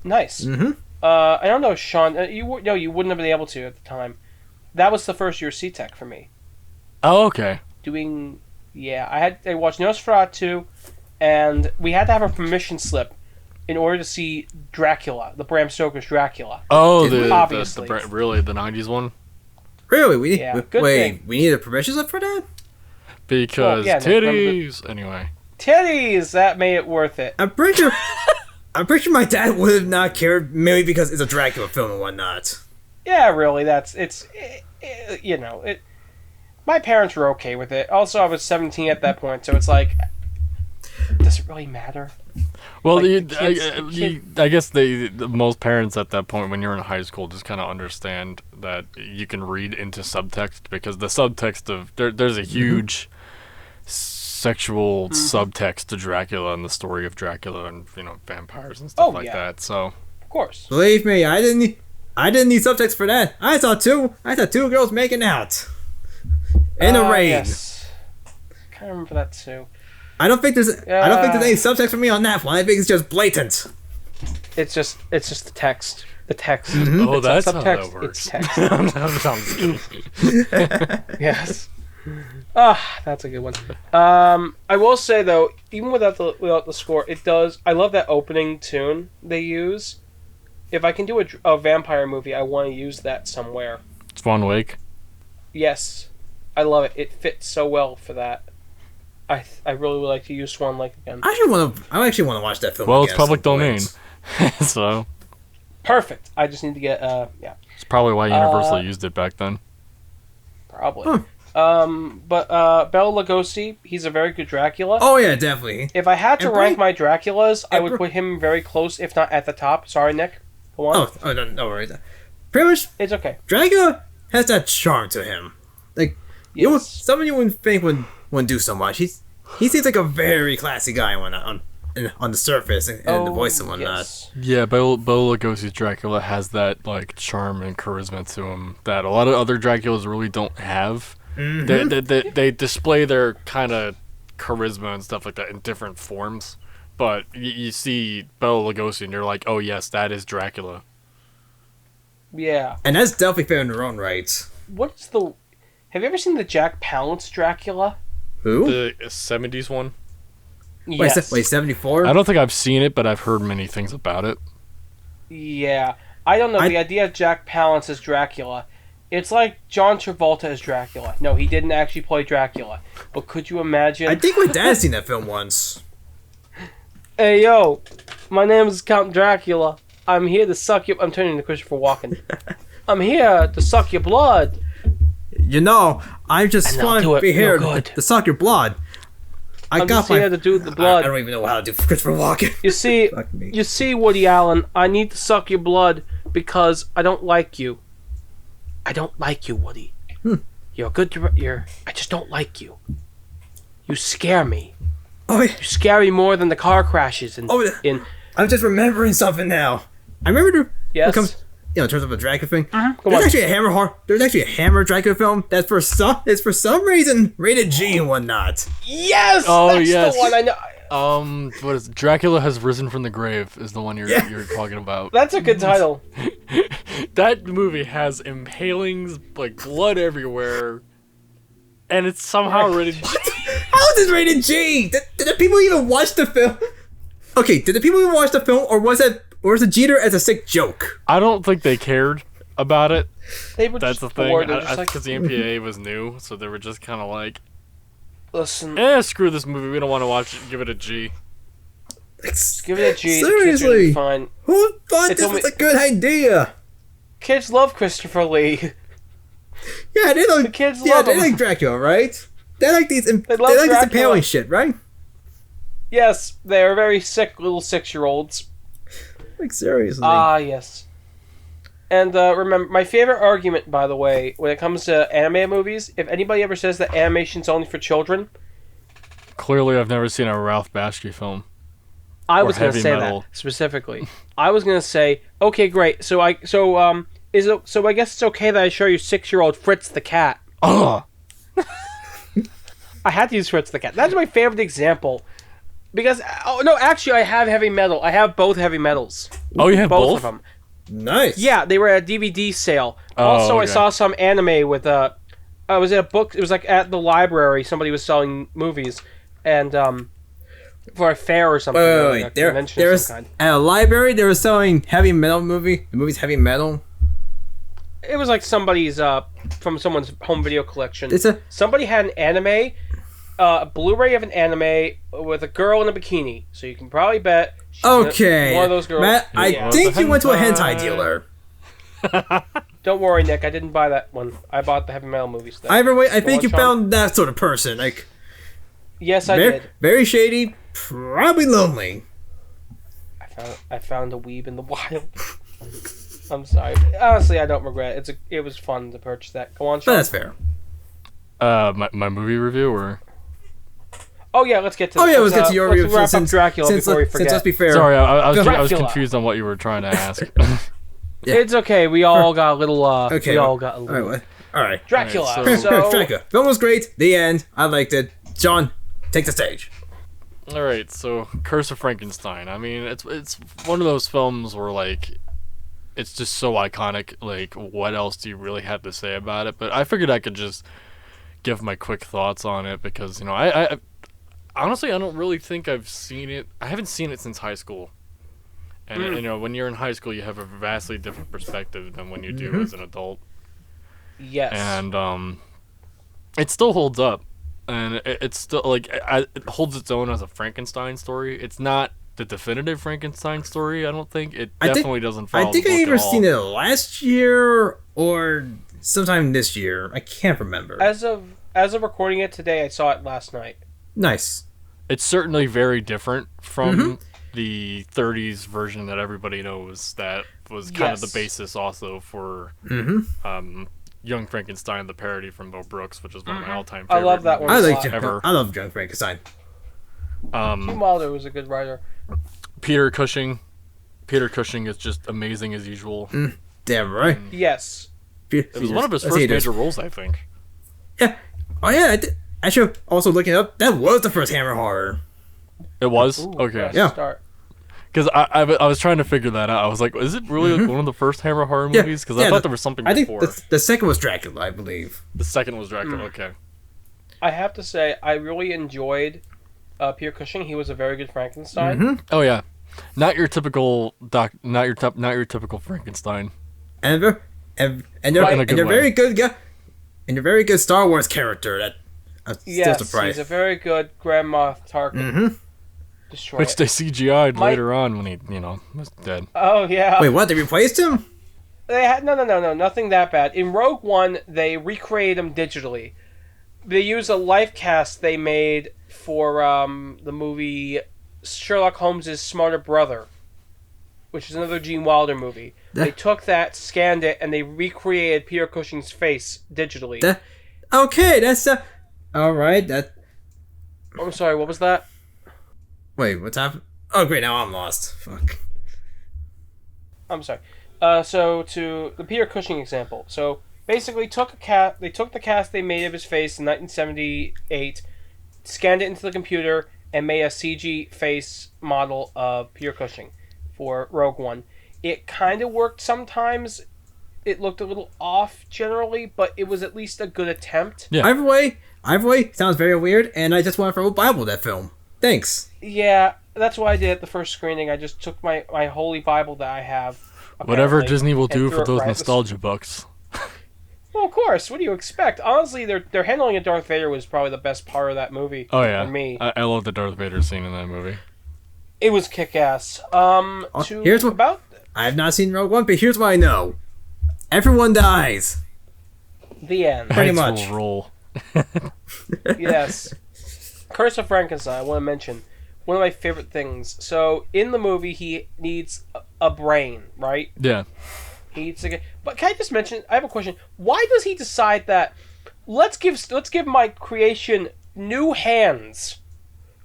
Nice. Mm-hmm. I don't know, Sean. You wouldn't have been able to at the time. That was the first year C-Tech for me. Oh, okay. I watched Nosferatu, and we had to have a permission slip in order to see Dracula, the Bram Stoker's Dracula. Oh, obviously. Really, the 90s one? Really? We need a permission slip for that? Because titties. Anyway. Titties! That made it worth it. I'm pretty sure my dad would have not cared, maybe because it's a Dracula film and whatnot. Yeah, really, my parents were okay with it. Also, I was 17 at that point, so it's like, does it really matter? Well, I guess most parents at that point, when you're in high school, just kind of understand that you can read into subtext, because the subtext of there's a huge sexual subtext to Dracula and the story of Dracula and vampires and stuff that. So of course, believe me, I didn't need subtext for that. I saw two girls making out in a rain. Yes. I kind of remember that too. I don't think there's any subtext for me on that one. I think it's just blatant. It's just the text. The text. Oh, It's that's not how subtext, that works. It's text. Yes. That's a good one. I will say though, even without the score, it does. I love that opening tune they use. If I can do a vampire movie, I want to use that somewhere. Swan Wake. Yes, I love it. It fits so well for that. I really would like to use Swan Lake again. I actually want to watch that film. Well, again it's public domain, point. so Perfect. I just need to get yeah. it's probably why Universal used it back then. Probably. But Bela Lugosi, he's a very good Dracula. Oh yeah, definitely. If I had to rank my Draculas, I would put him very close, if not at the top. Sorry, Nick. Go on. Oh no worries. Pretty much, it's okay. Dracula has that charm to him. Like, someone you wouldn't think wouldn't do so much. He seems like a very classy guy on the surface and the voice and whatnot. Yes. Yeah, Bela Lugosi's Dracula has that like charm and charisma to him that a lot of other Draculas really don't have. Mm-hmm. They display their kind of charisma and stuff like that in different forms, but you see Bela Lugosi and you're like, oh yes, that is Dracula. Yeah, and that's definitely fair in their own right. What's the? Have you ever seen the Jack Palance Dracula? Who? The 70s one? Yes. Wait, 74? I don't think I've seen it, but I've heard many things about it. Yeah. I don't know. The idea of Jack Palance as Dracula, it's like John Travolta as Dracula. No, he didn't actually play Dracula. But could you imagine? I think my dad's seen that film once. Hey, yo. My name is Count Dracula. I'm here to suck your... I'm turning to Christopher Walken. I'm here to suck your blood. You know, I just want to be here to suck your blood. I'm just here to do the blood. I don't even know how to do Christopher Walken. You see, Woody Allen, I need to suck your blood because I don't like you. I don't like you, Woody. You're a good... I just don't like you. You scare me. Oh, yeah. You scare me more than the car crashes in... I'm just remembering something now. I remember... Yes? In terms of a Dracula thing, There's actually a Hammer Dracula film that's for some reason rated G and whatnot. Yes, that's the one I know. What is it? Dracula Has Risen from the Grave is the one you're talking about. That's a good title. That movie has impalings, like blood everywhere, and it's somehow rated G. How is it rated G? Did the people even watch the film? Okay, did the people even watch the film, or was it Jeter as a sick joke? I don't think they cared about it. That's the thing. Because the MPAA was new, so they were just kind of like, listen, screw this movie. We don't want to watch it. Give it a G. Give it a G. Seriously, fine. Who thought this was a good idea? Kids love Christopher Lee. Yeah, they like. The kids love him. They like Dracula, right? They like these. They like this impaling shit, right? Yes, they're very sick little 6-year-olds. Like, seriously. Yes. And remember, my favorite argument, by the way, when it comes to anime movies, if anybody ever says that animation's only for children... Clearly, I've never seen a Ralph Bakshi film. I was going to say that, specifically. I was going to say, okay, great, so I guess it's okay that I show you 6-year-old Fritz the cat. Ugh! I had to use Fritz the cat. That's my favorite example. Because, actually, I have heavy metal. I have both heavy metals. Oh, you have both of them. Nice. Yeah, they were at a DVD sale. Also, okay. I saw some anime with I was at a book. It was like at the library. Somebody was selling movies, and for a fair or something. Wait. There was at a library. They were selling heavy metal movie. The movie's heavy metal. It was like somebody's from someone's home video collection. Somebody had an anime. A Blu-ray of an anime with a girl in a bikini, so you can probably bet she's one of those girls. Matt, I think you went to a hentai dealer. Don't worry, Nick. I didn't buy that one. I bought the heavy metal movies. Either way, I think you found that sort of person. Like, yes, I did. Very shady, probably lonely. I found a weeb in the wild. I'm sorry. Honestly, I don't regret it. It was fun to purchase that. Go on, Sean. That's fair. My movie review or. Oh yeah, let's get to. Let's get to your review. Wrap up Dracula before we forget. Let's be fair. Sorry, I was confused on what you were trying to ask. Yeah. It's okay. We all got a little. Okay. We all got a little. All right. Dracula. All right, so... Dracula. Film was great. The end. I liked it. John, take the stage. All right. So, Curse of Frankenstein. I mean, it's one of those films where like, it's just so iconic. Like, what else do you really have to say about it? But I figured I could just give my quick thoughts on it because, I honestly, I don't really think I've seen it. I haven't seen it since high school. And, when you're in high school, you have a vastly different perspective than when you do as an adult. Yes. And it still holds up. And it's still, like, it holds its own as a Frankenstein story. It's not the definitive Frankenstein story, I don't think. It definitely doesn't follow I think the book I either at all. seen it last year or sometime this year. I can't remember. As of recording it today, I saw it last night. Nice. It's certainly very different from the 30s version that everybody knows that was kind of the basis also for Young Frankenstein, the parody from Mel Brooks, which is one of my all-time favorite I love that one. ever. I love Young Frankenstein. Gene Wilder was a good writer. Peter Cushing is just amazing as usual. Damn right. Yes. It was one of his first major roles, I think. Yeah. Oh yeah. Actually, also looking it up, that was the first Hammer horror. It was? Ooh, okay. Yeah. Because I was trying to figure that out. I was like, is it really like one of the first Hammer horror movies? Because I thought there was something before. I think the second was Dracula, I believe. The second was Dracula, okay. I have to say, I really enjoyed Peter Cushing. He was a very good Frankenstein. Oh yeah, not your typical not your typical Frankenstein. And they're very good guy. And a very good Star Wars character. Yes, he's a very good Grand Moff Tarkin. Destroyer. Which they CGI'd later on when he, was dead. Oh yeah. Wait, what? They replaced him? They had no, nothing that bad. In Rogue One, they recreated him digitally. They used a life cast they made for the movie Sherlock Holmes' Smarter Brother, which is another Gene Wilder movie. They took that, scanned it, and they recreated Peter Cushing's face digitally. Okay, that's all right. I'm sorry, what was that? Wait, what's happened? Oh, great, now I'm lost. Fuck. I'm sorry. So to the Peter Cushing example. So basically, they took the cast they made of his face in 1978, scanned it into the computer, and made a CG face model of Peter Cushing for Rogue One. It kind of worked sometimes. It looked a little off generally, but it was at least a good attempt. Yeah. Either way, sounds very weird, and I just want to throw a Bible that film. Thanks. Yeah, that's what I did at the first screening. I just took my holy Bible that I have. Whatever Disney will do for those nostalgia bucks. Well, of course. What do you expect? Honestly, their handling of Darth Vader was probably the best part of that movie. Oh yeah, for me. I love the Darth Vader scene in that movie. It was kick-ass. Here's what about. I have not seen Rogue One, but here's what I know: everyone dies. The end. Pretty much. Roll. Yes. Curse of Frankenstein. I want to mention one of my favorite things. So in the movie, he needs a brain, right? Yeah. He needs to get. But can I just mention? I have a question. Why does he decide that? Let's give my creation new hands.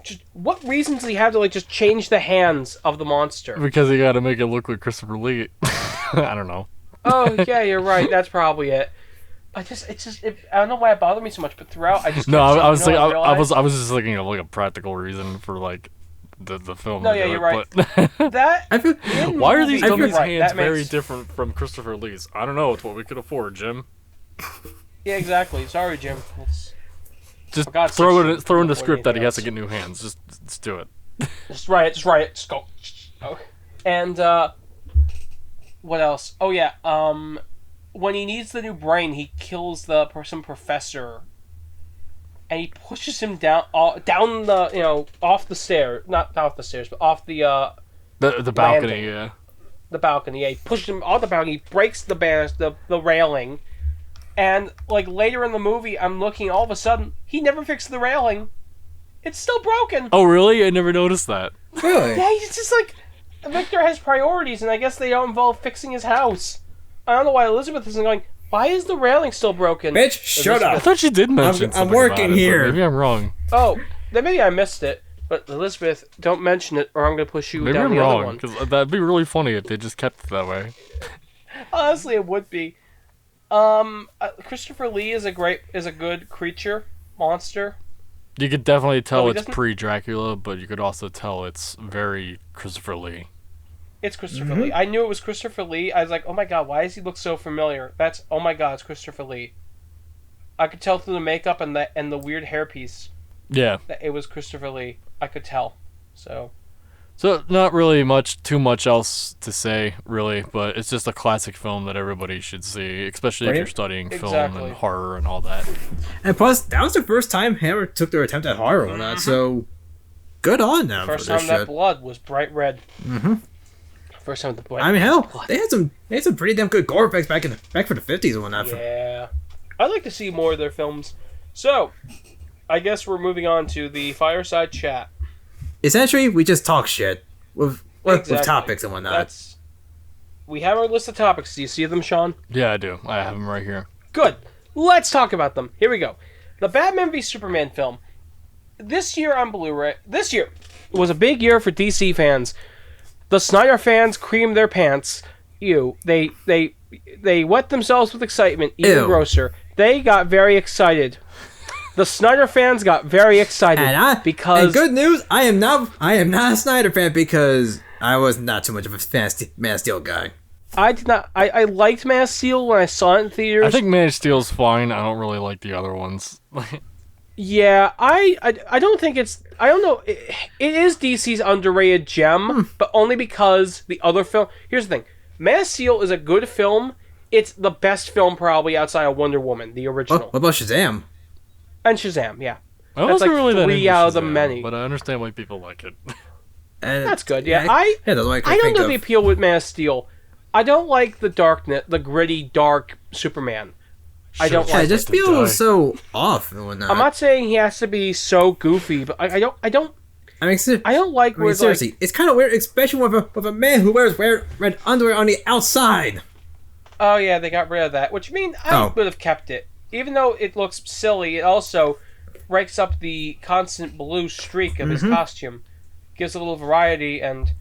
Just, what reason does he have to just change the hands of the monster? Because he got to make it look like Christopher Lee. I don't know. Oh yeah, you're right. That's probably it. I don't know why it bothered me so much, but throughout I just I was just thinking of like a practical reason for like the film. No, yeah, you're right. Why are these dummies' hands very different from Christopher Lee's? I don't know. It's what we could afford, Jim. Yeah, Exactly. Sorry, Jim. Just throw in the script that he has to get new hands. Just do it. Just write it. Just go. Oh. And what else? Oh yeah. When he needs the new brain, he kills some professor, and he pushes him down the off the stair, not off the stairs, but off the balcony. landing. Yeah. The balcony. Yeah, he pushes him off the balcony, breaks the railing, and like later in the movie, I'm looking. All of a sudden, he never fixed the railing. It's still broken. Oh really? I never noticed that. Really? Yeah, he's just like Victor has priorities, and I guess they don't involve fixing his house. I don't know why Elizabeth isn't going, why is the railing still broken? Bitch, shut up. I thought she did mention something I'm working about here. It, maybe I'm wrong. Oh, then maybe I missed it. But Elizabeth, don't mention it, or I'm going to push you maybe down I'm the wrong, other one. because that'd be really funny if they just kept it that way. Honestly, it would be. Christopher Lee is a good creature, monster. You could definitely tell it's pre-Dracula, but you could also tell it's very Christopher Lee. It's Christopher Lee. I knew it was Christopher Lee. I was like, oh my god, why does he look so familiar? Oh my god, it's Christopher Lee. I could tell through the makeup and the weird hairpiece. Yeah. That it was Christopher Lee. I could tell. So not really too much else to say, really, but it's just a classic film that everybody should see, especially if you're studying film and horror and all that. And plus, that was the first time Hammer took their attempt at horror on that, so good on them. First time that blood was bright red. First time the blood. I mean, hell, they had some pretty damn good gore effects back for the 50s and whatnot. Yeah. I'd like to see more of their films. So, I guess we're moving on to the Fireside Chat. Essentially, we just talk shit with topics and whatnot. We have our list of topics. Do you see them, Sean? Yeah, I do. I have them right here. Good. Let's talk about them. Here we go. The Batman v Superman film. This year on Blu-ray. This year was a big year for DC fans. The Snyder fans creamed their pants. They wet themselves with excitement. Even grosser. They got very excited. The Snyder fans got very excited and good news, I am not a Snyder fan because I was not too much of a Man of Steel guy. I did not. I liked Man of Steel when I saw it in theaters. I think Man of Steel's fine. I don't really like the other ones. Yeah, I don't think it's. I don't know. It is DC's underrated gem, but only because the other film. Here's the thing: Man of Steel is a good film. It's the best film probably outside of Wonder Woman, the original. What about Shazam? And Shazam, yeah. I wasn't really that into out of the Shazam, many. But I understand why people like it. That's good, yeah. I don't know the appeal with Man of Steel. I don't like the darkness, the gritty, dark Superman. I don't like it. I just feel so off and whatnot. I'm not saying he has to be so goofy, but I don't like where seriously, it's kind of weird, especially with a man who wears red underwear on the outside. Oh yeah, they got rid of that. Which means I would have kept it. Even though it looks silly, it also breaks up the constant blue streak of his costume. Gives a little variety, and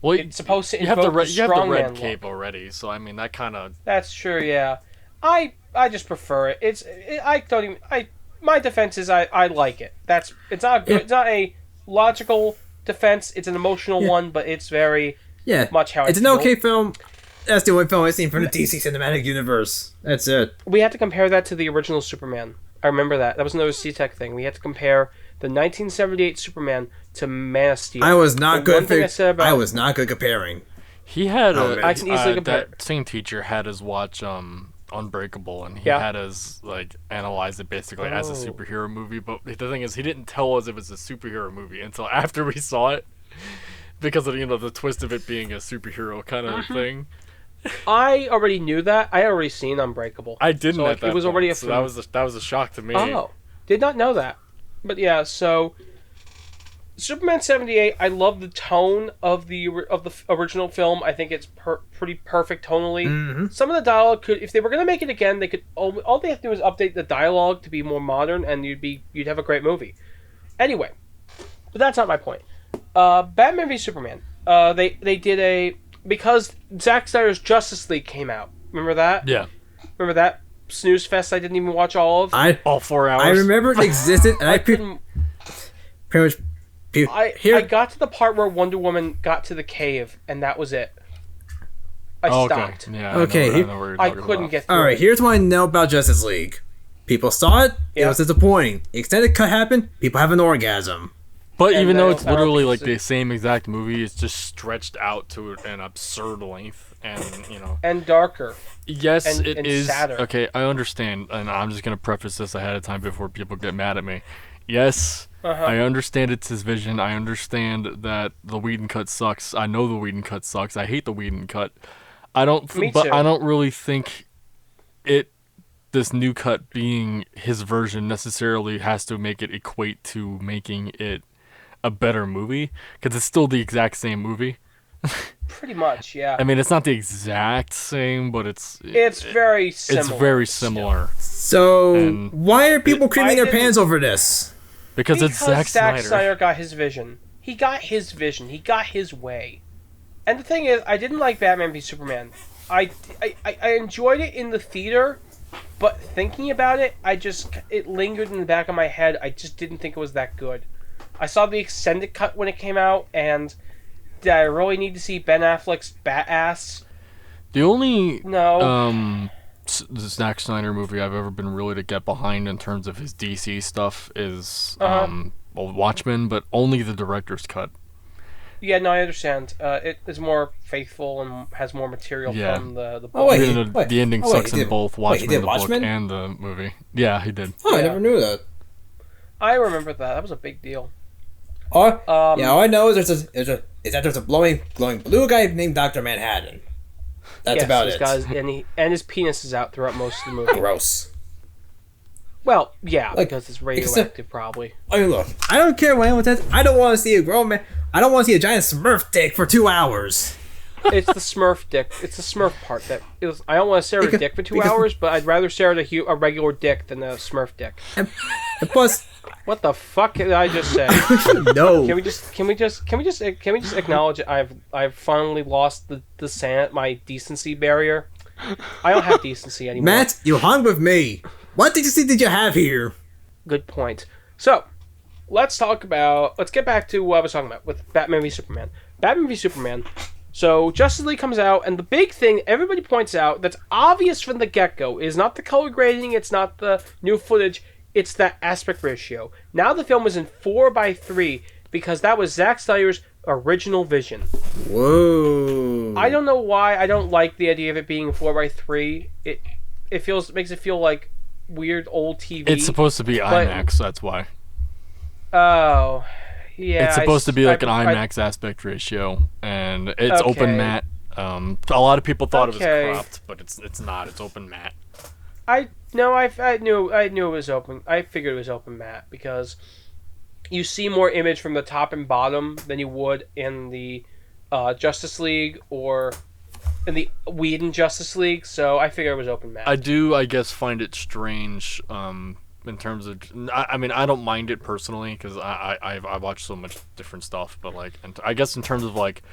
it's supposed to invoke the strongman look. You have the red cape already, so I mean that kind of. That's true, yeah. I just prefer it. My defense is I like it. It's not good. It's not a logical defense. It's an emotional one, but it's very much how it's an okay film. That's the only film I've seen from the DC Cinematic Universe. That's it. We had to compare that to the original Superman. I remember that. That was another C-Tech thing. We had to compare the 1978 Superman to Man of Steel. I was not good comparing. He had I can easily compare. That same teacher had us watch Unbreakable, and he had us analyze it basically as a superhero movie. But the thing is, he didn't tell us it was a superhero movie until after we saw it, because of the twist of it being a superhero kind of thing. I already knew that. I already seen Unbreakable. I didn't. At that it was point, already a film. That was a shock to me. Oh, did not know that. But yeah, so Superman 78. I love the tone of the original film. I think it's pretty perfect tonally. Some of the dialogue could, if they were going to make it again, they could. All they have to do is update the dialogue to be more modern, and you'd have a great movie. Anyway, but that's not my point. Batman v Superman. They did because Zack Snyder's Justice League came out. Remember that? Yeah. Remember that snooze fest I didn't even watch all of? All 4 hours. I remember it existed, and I couldn't. Pretty much. I got to the part where Wonder Woman got to the cave, and that was it. I stopped. Yeah. I couldn't get through. All right. Here's what I know about Justice League. People saw it. It was disappointing. The extended cut happened. People have an orgasm. But even though it's literally like the same exact movie, it's just stretched out to an absurd length, and darker. Yes, it is. Sadder. Okay, I understand, and I'm just gonna preface this ahead of time before people get mad at me. Yes, I understand it's his vision. I understand that the Whedon cut sucks. I know the Whedon cut sucks. I hate the Whedon cut. I don't really think this new cut being his version necessarily has to make it equate to making it a better movie, because it's still the exact same movie. Pretty much, yeah. I mean, it's not the exact same, but it's very similar. It's very similar. So why are people creaming their pants over this? Because it's Zack Snyder. Zack Snyder got his vision. He got his vision. He got his way. And the thing is, I didn't like Batman v Superman. I enjoyed it in the theater, but thinking about it, it lingered in the back of my head. I just didn't think it was that good. I saw the extended cut when it came out, and did I really need to see Ben Affleck's bat ass? The only No. Zack Snyder movie I've ever been really to get behind in terms of his DC stuff is Watchmen, but only the director's cut. Yeah, no, I understand. It is more faithful and has more material from the book. Oh, wait, the ending sucks in both Watchmen, the book, and the movie. Yeah, he did. Oh, I never knew that. I remember that. That was a big deal. All I know is there's a glowing blue guy named Dr. Manhattan. That's about it. And his penis is out throughout most of the movie. Gross. Well, yeah, because it's radioactive, probably. I mean, look, I don't care what anyone says. I don't want to see a grown man. I don't want to see a giant Smurf dick for 2 hours. It's the Smurf dick. It's the Smurf part that is. I don't want to stare at a dick for 2 hours, but I'd rather stare at a regular dick than a Smurf dick. And plus, what the fuck did I just say? No. Can we just acknowledge it? I've finally lost my decency barrier. I don't have decency anymore. Matt, you hung with me. What decency did you have here? Good point. So, let's get back to what I was talking about with Batman v Superman. Batman v Superman. So, Justice League comes out, and the big thing everybody points out that's obvious from the get-go is not the color grading, it's not the new footage, it's that aspect ratio. Now the film is in 4:3 because that was Zack Snyder's original vision. Whoa. I don't know why I don't like the idea of it being 4:3. It makes it feel like weird old TV. It's supposed to be IMAX, that's why. Oh, yeah. It's supposed to be like an IMAX aspect ratio, and it's open matte. A lot of people thought it was cropped, but it's not. It's open matte. I knew it was open. I figured it was open matte because you see more image from the top and bottom than you would in the Justice League or in the Whedon Justice League. So I figured it was open matte. I do, I guess, find it strange in terms of. I mean, I don't mind it personally because I watch so much different stuff, but like, I guess in terms of like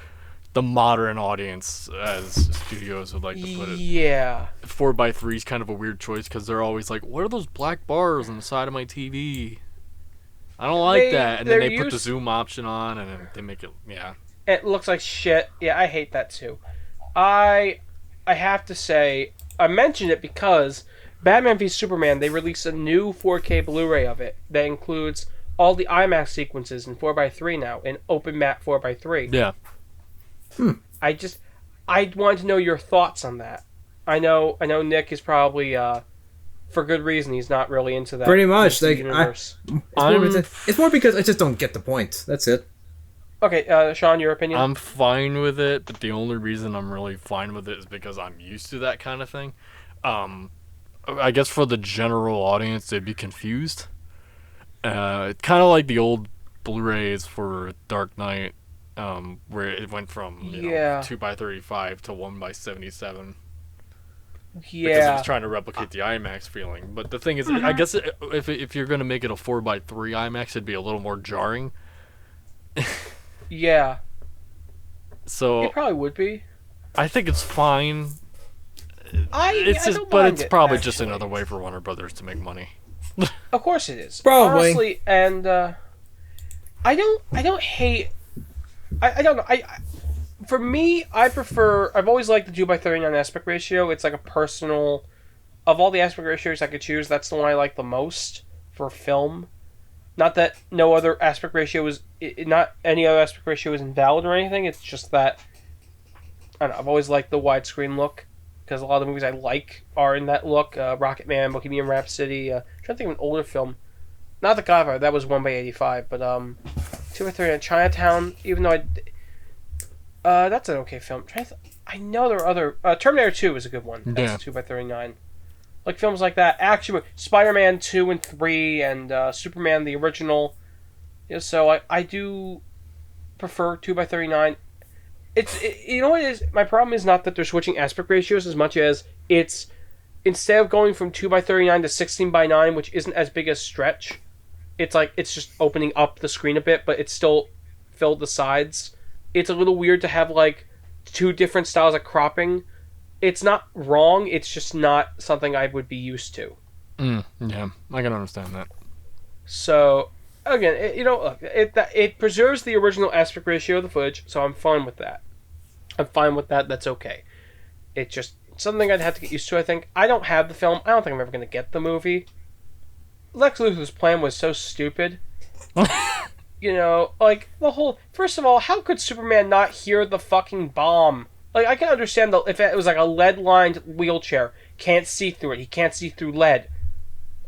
the modern audience, as studios would like to put it. Yeah. 4:3 is kind of a weird choice because they're always like, what are those black bars on the side of my TV? I don't like that. And then they put the zoom option on and then they make it, yeah. It looks like shit. Yeah, I hate that too. I have to say, I mentioned it because Batman v Superman, they released a new 4K Blu-ray of it that includes all the IMAX sequences in 4:3 now, in open matte 4:3. Yeah. I wanted to know your thoughts on that. I know Nick is probably for good reason he's not really into that. Pretty much, like universe. It's more because I just don't get the point. That's it. Okay, Sean, your opinion? I'm fine with it, but the only reason I'm really fine with it is because I'm used to that kind of thing. I guess for the general audience, they'd be confused. Kind of like the old Blu-rays for Dark Knight. Where it went from 2:35 to 1:77. Yeah, because it was trying to replicate the IMAX feeling. But the thing is, I guess if you're gonna make it a 4:3 IMAX, it'd be a little more jarring. Yeah. So it probably would be. I think it's fine. It's probably just another way for Warner Brothers to make money. Of course it is. Probably. Honestly, and I don't hate. I don't know. For me, I've always liked the 2:39 aspect ratio. It's like a personal. Of all the aspect ratios I could choose, that's the one I like the most for film. Not that no other aspect ratio is. Not any other aspect ratio is invalid or anything. It's just that. I don't know. I've always liked the widescreen look because a lot of the movies I like are in that look. Rocketman, Bohemian Rhapsody. I'm trying to think of an older film. Not The Godfather. That was 1:85, but 2:39 Chinatown. Even though that's an okay film. I know there are other. Terminator 2 is a good one. That's 2:39. Like films like that. Actually, Spider-Man 2 and 3 and Superman the original. So I do prefer 2:39. You know what it is? My problem is not that they're switching aspect ratios as much as it's instead of going from 2:39 to 16:9, which isn't as big a stretch. It's like it's just opening up the screen a bit, but it's still filled the sides. It's a little weird to have like two different styles of cropping. It's not wrong. It's just not something I would be used to. Yeah, I can understand that. So, again, look, it preserves the original aspect ratio of the footage, so I'm fine with that. That's okay. It's just something I'd have to get used to, I think. I don't have the film. I don't think I'm ever going to get the movie. Lex Luthor's plan was so stupid. Like, the whole... First of all, how could Superman not hear the fucking bomb? Like, I can understand if it was like a lead-lined wheelchair. Can't see through it. He can't see through lead.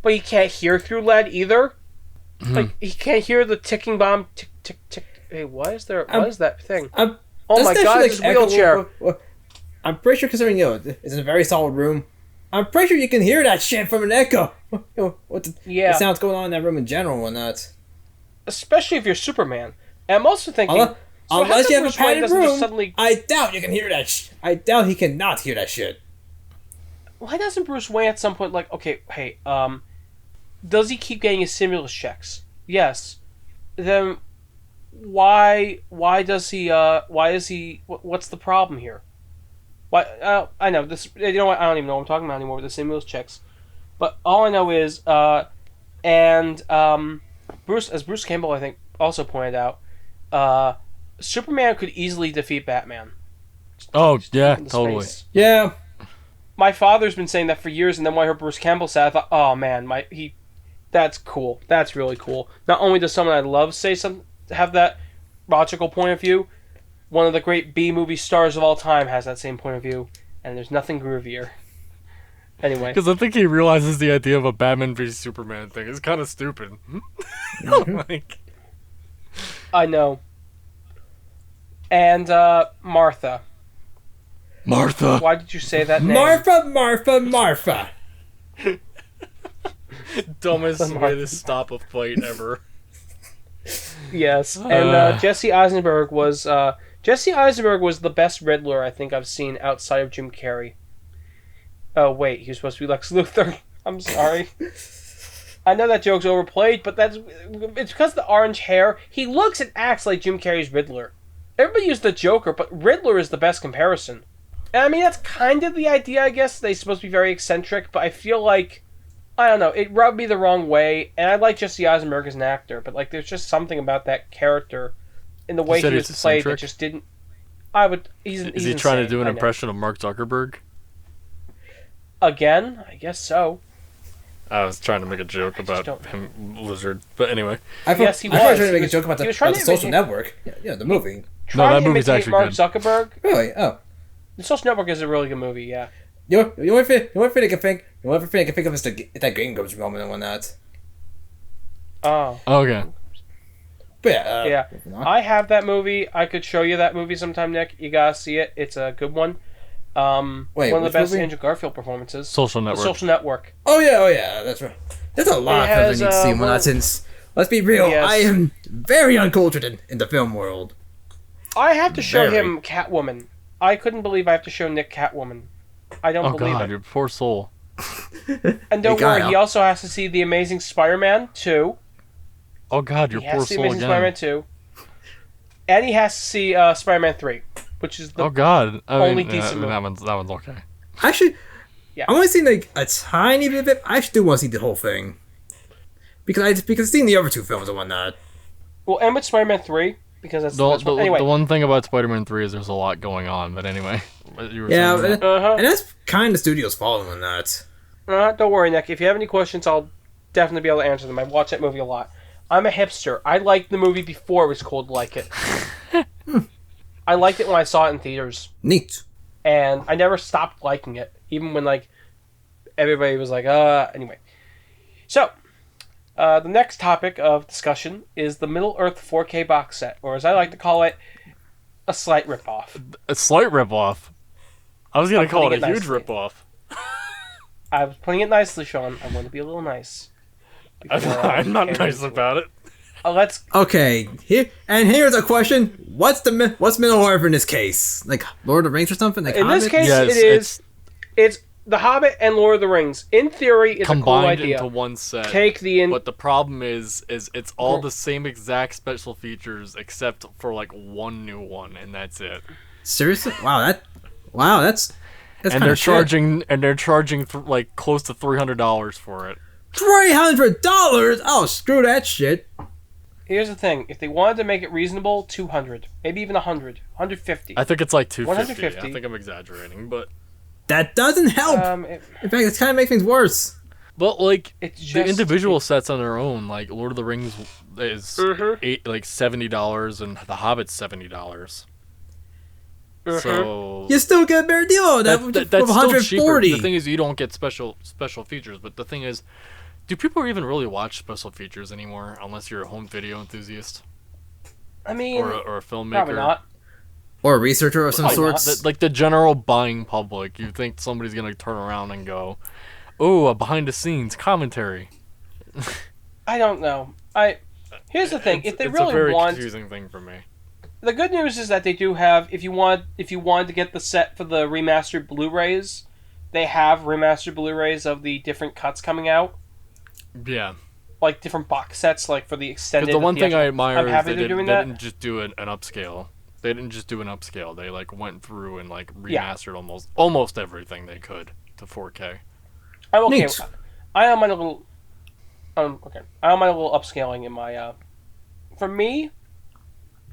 But he can't hear through lead either. Like, he can't hear the ticking bomb. Tick, tick, tick. Hey, what is that thing? Oh my god, it's a wheelchair. I'm pretty sure, considering, it's in a very solid room, I'm pretty sure you can hear that shit from an echo. The sounds going on in that room in general and whatnot. Especially if you're Superman. And I'm also thinking... Unless you have a padded room, I doubt you can hear that I doubt he cannot hear that shit. Why doesn't Bruce Wayne at some point, like, okay, hey, does he keep getting his stimulus checks? Yes. Then why is he, what's the problem here? Why, I know, this, I don't even know what I'm talking about anymore with the stimulus checks. But all I know is, Bruce Campbell, I think, also pointed out, Superman could easily defeat Batman. Oh, yeah, totally. Space. Yeah. My father's been saying that for years, and then when I heard Bruce Campbell say it, I thought, oh man, that's cool. That's really cool. Not only does someone I love have that logical point of view, one of the great B-movie stars of all time has that same point of view, and there's nothing groovier. Anyway. Because I think he realizes the idea of a Batman v Superman thing is kind of stupid. Like... I know. And, Martha. Martha. Why did you say that name? Martha. Dumbest way to stop a fight ever. Yes, and Jesse Eisenberg was the best Riddler I think I've seen outside of Jim Carrey. Oh wait, he was supposed to be Lex Luthor. I'm sorry. I know that joke's overplayed, but it's because of the orange hair. He looks and acts like Jim Carrey's Riddler. Everybody used the Joker, but Riddler is the best comparison. And I mean, that's kind of the idea, I guess. They're supposed to be very eccentric, but I feel like, I don't know, it rubbed me the wrong way. And I like Jesse Eisenberg as an actor, but like, there's just something about that character in the way he was played that just didn't. He's Is he trying to do an impression of Mark Zuckerberg? Again? I guess so. I was trying to make a joke about him, Lizard, but anyway. Yes, he was. I was trying to make a joke about the Social Network. Yeah, the movie. No, that movie's actually Mark good. Zuckerberg. Really? Oh. The Social Network is a really good movie. Yeah. You know what I can think of is that Game Grumps moment and whatnot. Oh. Okay. But yeah. I have that movie. I could show you that movie sometime, Nick. You gotta see it. It's a good one. Wait, one of the best movie? Andrew Garfield performances. Social Network. The Social Network. Oh yeah, that's right. There's a lot of films I need to see when since, let's be real, yes. I am very uncultured in the film world. I have to show him Catwoman. I couldn't believe I have to show Nick Catwoman. I don't believe it. Oh god, your poor soul. And don't worry, he also has to see The Amazing Spider-Man 2. Oh god, your poor soul again. He has to see Amazing Spider-Man 2. And he has to see Spider-Man 3, which is the only decent movie. That one's okay. Actually, I want to see like a tiny bit of it. I actually do want to see the whole thing. Because I've seen the other two films and whatnot. Well, and with Spider-Man 3, because that's anyway. The one thing about Spider-Man 3 is there's a lot going on, but anyway. And that's kind of the studio's following that. Don't worry, Nick. If you have any questions, I'll definitely be able to answer them. I watch that movie a lot. I'm a hipster. I liked the movie before it was cool to like it. I liked it when I saw it in theaters. Neat. And I never stopped liking it, even when like everybody was like, anyway. So, the next topic of discussion is the Middle-earth 4K box set, or as I like to call it, a slight ripoff. A slight ripoff? I was going to call it a huge ripoff. I was putting it nicely, Sean. I want to be a little nice. I'm not nice about it. Let's. Okay, here's a question: what's Middle-earth in this case? Like Lord of the Rings or something? Like in Hobbit? this case, it's The Hobbit and Lord of the Rings. In theory, it's combined a cool idea. Into one set. But the problem is it's all the same exact special features except for like one new one, and that's it. Seriously? Wow, that's and they're charging like close to $300 for it. $300? Oh, screw that shit. Here's the thing. If they wanted to make it reasonable, 200. Maybe even 100. 150. I think it's like 250. 150. I think I'm exaggerating, but... That doesn't help! In fact, it's kind of makes things worse. But, like, it's the individual sets on their own, like, Lord of the Rings is $70, and The Hobbit's $70. So... You still get a better deal! That's still 140. cheaper. The thing is, you don't get special features, but the thing is, do people even really watch special features anymore, unless you're a home video enthusiast? I mean... Or a filmmaker? Probably not. Or a researcher of some sort. Like the general buying public, you think somebody's going to turn around and go, oh, a behind-the-scenes commentary. I don't know. Here's the thing. If they really want... It's a very confusing thing for me. The good news is that they do have, if you wanted to get the set for the remastered Blu-rays, they have remastered Blu-rays of the different cuts coming out. Yeah. Like different box sets, like for the extended... But the one thing I admire is they didn't just do an upscale. They didn't just do an upscale. They like went through and like remastered almost everything they could to 4K. I'm okay. Neat. I don't mind a little... okay. I don't mind a little upscaling in my... For me...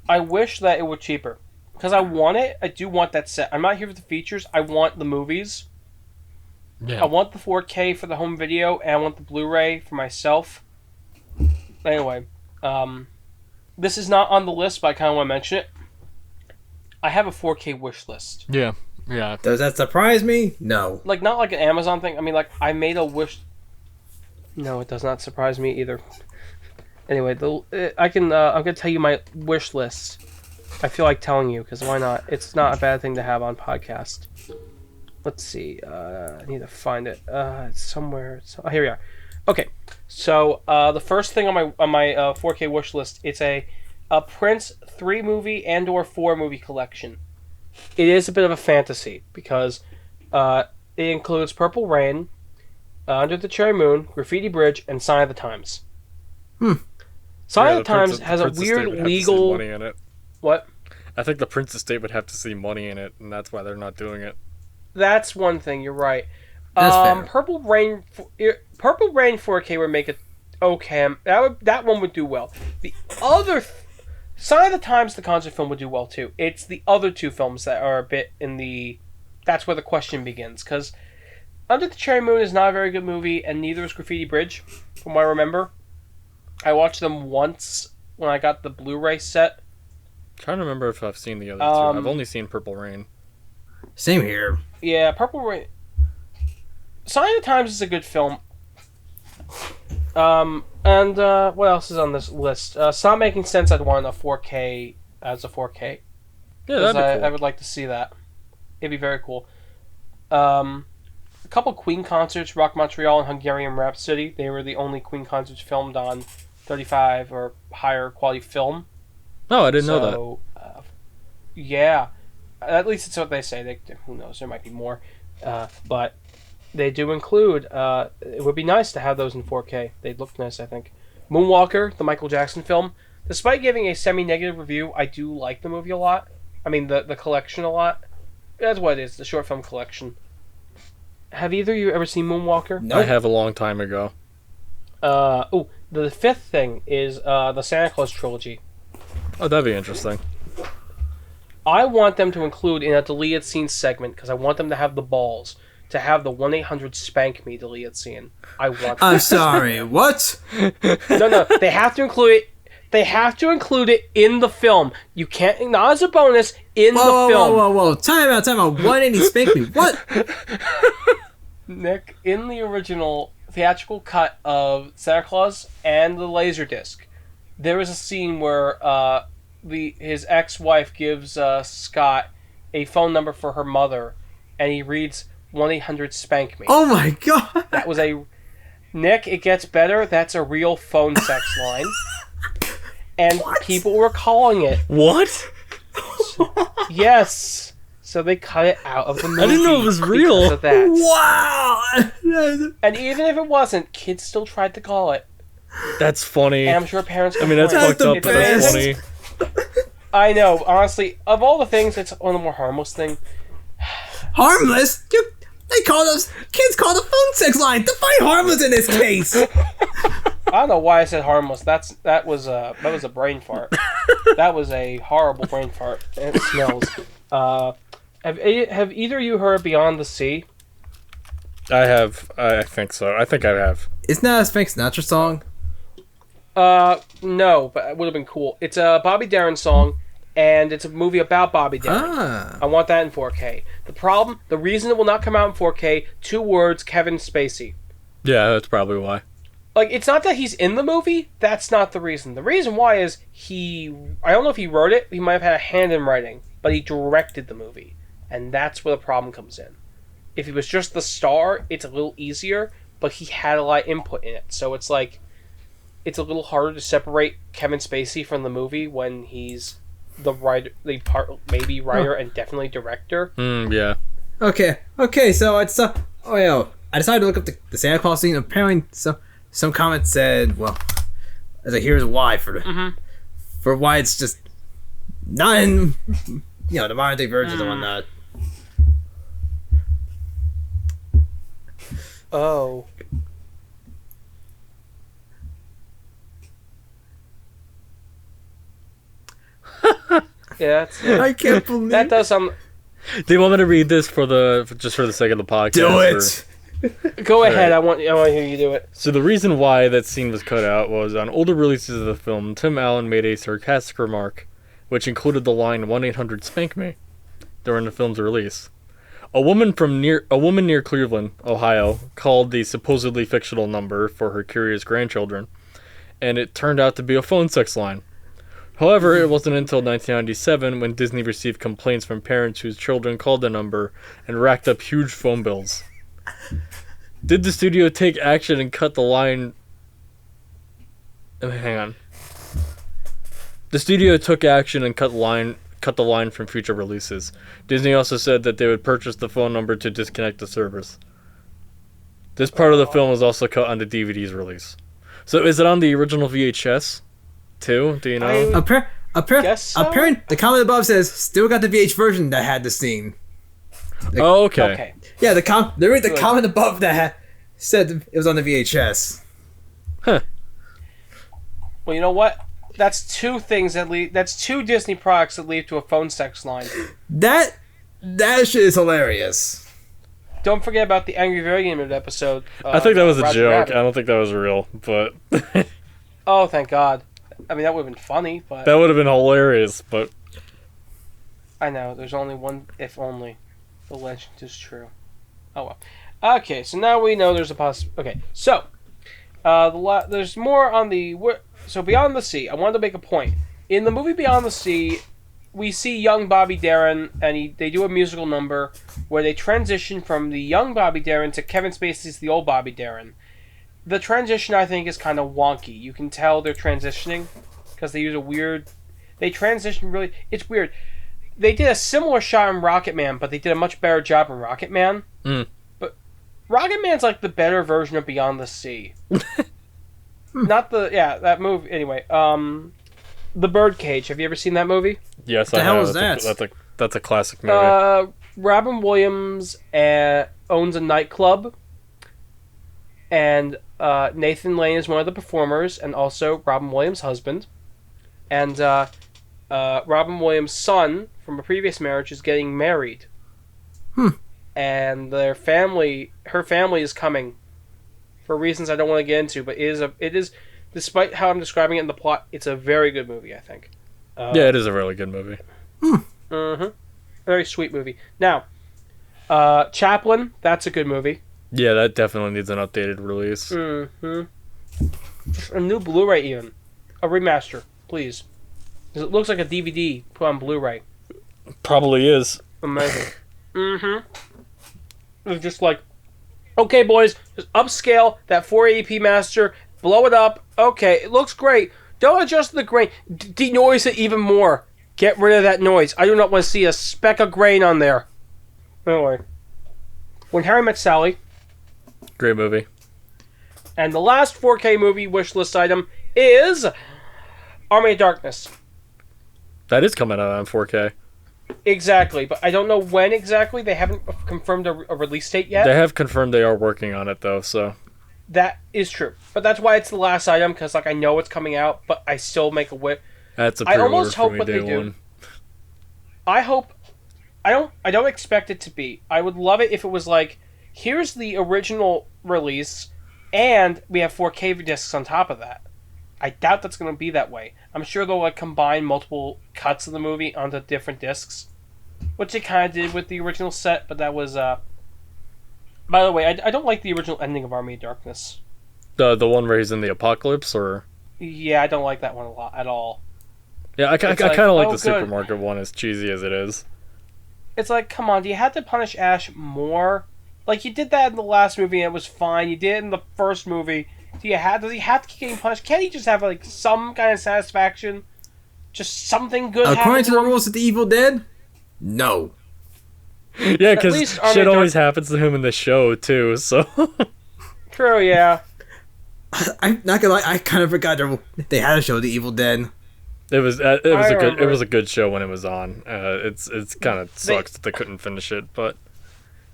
I wish that it were cheaper. Because I want it. I do want that set. I'm not here for the features. I want the movies. Yeah. I want the 4K for the home video, and I want the Blu-ray for myself. Anyway, this is not on the list, but I kind of want to mention it. I have a 4K wish list. Yeah, yeah. Does that surprise me? No. Like, not like an Amazon thing. I mean, like, I made a wish... No, it does not surprise me either. Anyway, I'm going to tell you my wish list. I feel like telling you, because why not? It's not a bad thing to have on podcast. Let's see. I need to find it. It's somewhere. Oh, here we are. Okay, so the first thing on my 4K wish list, it's a Prince 3-movie and/or 4-movie collection. It is a bit of a fantasy, because it includes Purple Rain, Under the Cherry Moon, Graffiti Bridge, and Sign of the Times. Sign of the Times has a weird legal... money in it. What? I think the Prince estate would have to see money in it, and that's why they're not doing it. That's one thing, you're right. That's fair. Purple Rain 4K would make it okay. That one would do well. The other... Sign of the Times, the concert film, would do well, too. It's the other two films that are a bit in the... That's where the question begins, because Under the Cherry Moon is not a very good movie, and neither is Graffiti Bridge, from what I remember. I watched them once when I got the Blu-ray set. I'm trying to remember if I've seen the other two. I've only seen Purple Rain. Same here. Yeah, Purple Rain... Sign of the Times is a good film. And what else is on this list? It's not making sense I'd want a 4K as a 4K. Yeah, that'd be cool. I would like to see that. It'd be very cool. A couple Queen concerts, Rock Montreal and Hungarian Rhapsody. They were the only Queen concerts filmed on 35 or higher quality film. Oh, I didn't know that. Yeah. At least it's what they say. Who knows? There might be more. But they do include... it would be nice to have those in 4K. They'd look nice, I think. Moonwalker, the Michael Jackson film. Despite giving a semi-negative review, I do like the movie a lot. I mean, the collection a lot. That's what it is, the short film collection. Have either of you ever seen Moonwalker? No. I have a long time ago. The fifth thing is the Santa Claus trilogy. Oh, that'd be interesting. I want them to include in a deleted scene segment, because I want them to have the balls to have the 1-800-SPANK ME deleted scene. I want that. I'm sorry, what? No, they have to include it. They have to include it in the film. You can't, not as a bonus, in the film. Whoa. Time out. 180-SPANK ME. What? Nick, in the original theatrical cut of Santa Claus and the Laserdisc, there is a scene where his ex-wife gives Scott a phone number for her mother, and he reads 1-800-SPANK ME. Oh my god! That was a... Nick, it gets better. That's a real phone sex line. And people were calling it. What? Yes. So they cut it out of the movie. I didn't know it was real. Because of that. Wow! And even if it wasn't, kids still tried to call it. That's funny. And I'm sure parents... I mean, that's fucked up, but that's funny. I know. Honestly, of all the things, it's one of the more harmless things. Harmless? They call those... Kids call the phone sex line. Define harmless in this case. I don't know why I said harmless. That was a brain fart. That was a horrible brain fart. It smells. Have either of you heard Beyond the Sea? I have. I think so. I think I have. Isn't that a Frank Sinatra song? No, but it would have been cool. It's a Bobby Darin song, and it's a movie about Bobby Darin. I want that in 4K. The reason it will not come out in 4K, 2 words, Kevin Spacey. Yeah, that's probably why. Like, it's not that he's in the movie. That's not the reason. The reason why is I don't know if he wrote it. He might have had a hand in writing, but he directed the movie. And that's where the problem comes in. If he was just the star, it's a little easier, but he had a lot of input in it. So it's like, it's a little harder to separate Kevin Spacey from the movie when he's the writer, maybe writer and definitely director. Yeah. Okay, so it's I decided to look up the Santa Claus scene. Apparently, some comments said, well, I was like, here's why for why it's just not in, the modern day versions and whatnot. Oh. Yeah, I can't believe that does sound. Do you want me to read this for the sake of the podcast? Do it. Go ahead. Right. I want to hear you do it. So the reason why that scene was cut out was on older releases of the film, Tim Allen made a sarcastic remark, which included the line 1-800-SPANK-ME during the film's release. A woman near Cleveland, Ohio, called the supposedly fictional number for her curious grandchildren, and it turned out to be a phone sex line. However, it wasn't until 1997 when Disney received complaints from parents whose children called the number and racked up huge phone bills. Did the studio take action and cut the line? Hang on. The studio took action and cut the line from future releases. Disney also said that they would purchase the phone number to disconnect the servers. This part of the film was also cut on the DVD's release. So is it on the original VHS too? Do you know? Apparently, the comment above says still got the VH version that had the scene. Okay. Yeah, the comment above that said it was on the VHS. Huh. Well, you know what? That's 2 things that's 2 Disney products that lead to a phone sex line. That shit is hilarious. Don't forget about the Angry Video Game episode. I think that was a joke. Rabbit. I don't think that was real, but oh, thank God. I mean, that would have been funny, but that would have been hilarious, but I know, there's only one if only. The legend is true. Oh well. Okay, so now we know there's a Okay, so there's more on the so Beyond the Sea. I wanted to make a point. In the movie Beyond the Sea, we see young Bobby Darin, and they do a musical number where they transition from the young Bobby Darin to Kevin Spacey's the old Bobby Darin. The transition, I think, is kind of wonky. You can tell they're transitioning because they use they transition really. It's weird. They did a similar shot in Rocket Man, but they did a much better job in Rocket Man. But Rocket Man's like the better version of Beyond the Sea. Not that movie. Anyway, The Birdcage. Have you ever seen that movie? Yes, I have. What the hell is that? That's a classic movie. Robin Williams owns a nightclub, and Nathan Lane is one of the performers, and also Robin Williams' husband. And Robin Williams' son from a previous marriage is getting married. And her family is coming for reasons I don't want to get into, but it is, despite how I'm describing it in the plot, it's a very good movie, I think. Yeah, it is a really good movie. Very sweet movie. Now, Chaplin, that's a good movie. Yeah, that definitely needs an updated release. A new Blu-ray even. A remaster, please. Because it looks like a DVD put on Blu-ray. Probably is. Amazing. It's just like, okay, boys, just upscale that 480p master, blow it up. Okay, it looks great. Don't adjust the grain. Denoise it even more. Get rid of that noise. I do not want to see a speck of grain on there. Anyway. When Harry Met Sally. Great movie. And the last 4K movie wish list item is Army of Darkness. That is coming out on 4K. Exactly, but I don't know when exactly. They haven't confirmed a release date yet. They have confirmed they are working on it, though, so... That is true, but that's why it's the last item, because like I know it's coming out, but I still make a whip. That's a pre-order for me, what day they do. one. I hope. I don't expect it to be. I would love it if it was like, here's the original release, and we have 4K discs on top of that. I doubt that's going to be that way. I'm sure they'll like combine multiple cuts of the movie onto different discs, which they kind of did with the original set. But that was. By the way, I don't like the original ending of Army of Darkness. The one where he's in the apocalypse, or yeah, I don't like that one a lot at all. Yeah, I kind of like the good. supermarket one, as cheesy as it is. It's like, come on, do you have to punish Ash more? Like, you did that in the last movie and it was fine. You did it in the first movie. Does he have to keep getting punished? Can't he just have, like, some kind of satisfaction? Just something good happen According to the rules of the Evil Dead? No. Yeah, because shit always happens to him in the show, too, so... True, yeah. I'm not gonna lie, I kind of forgot they had a show, The Evil Dead. It was a good show when it was on. It's kind of sucks that they couldn't finish it, but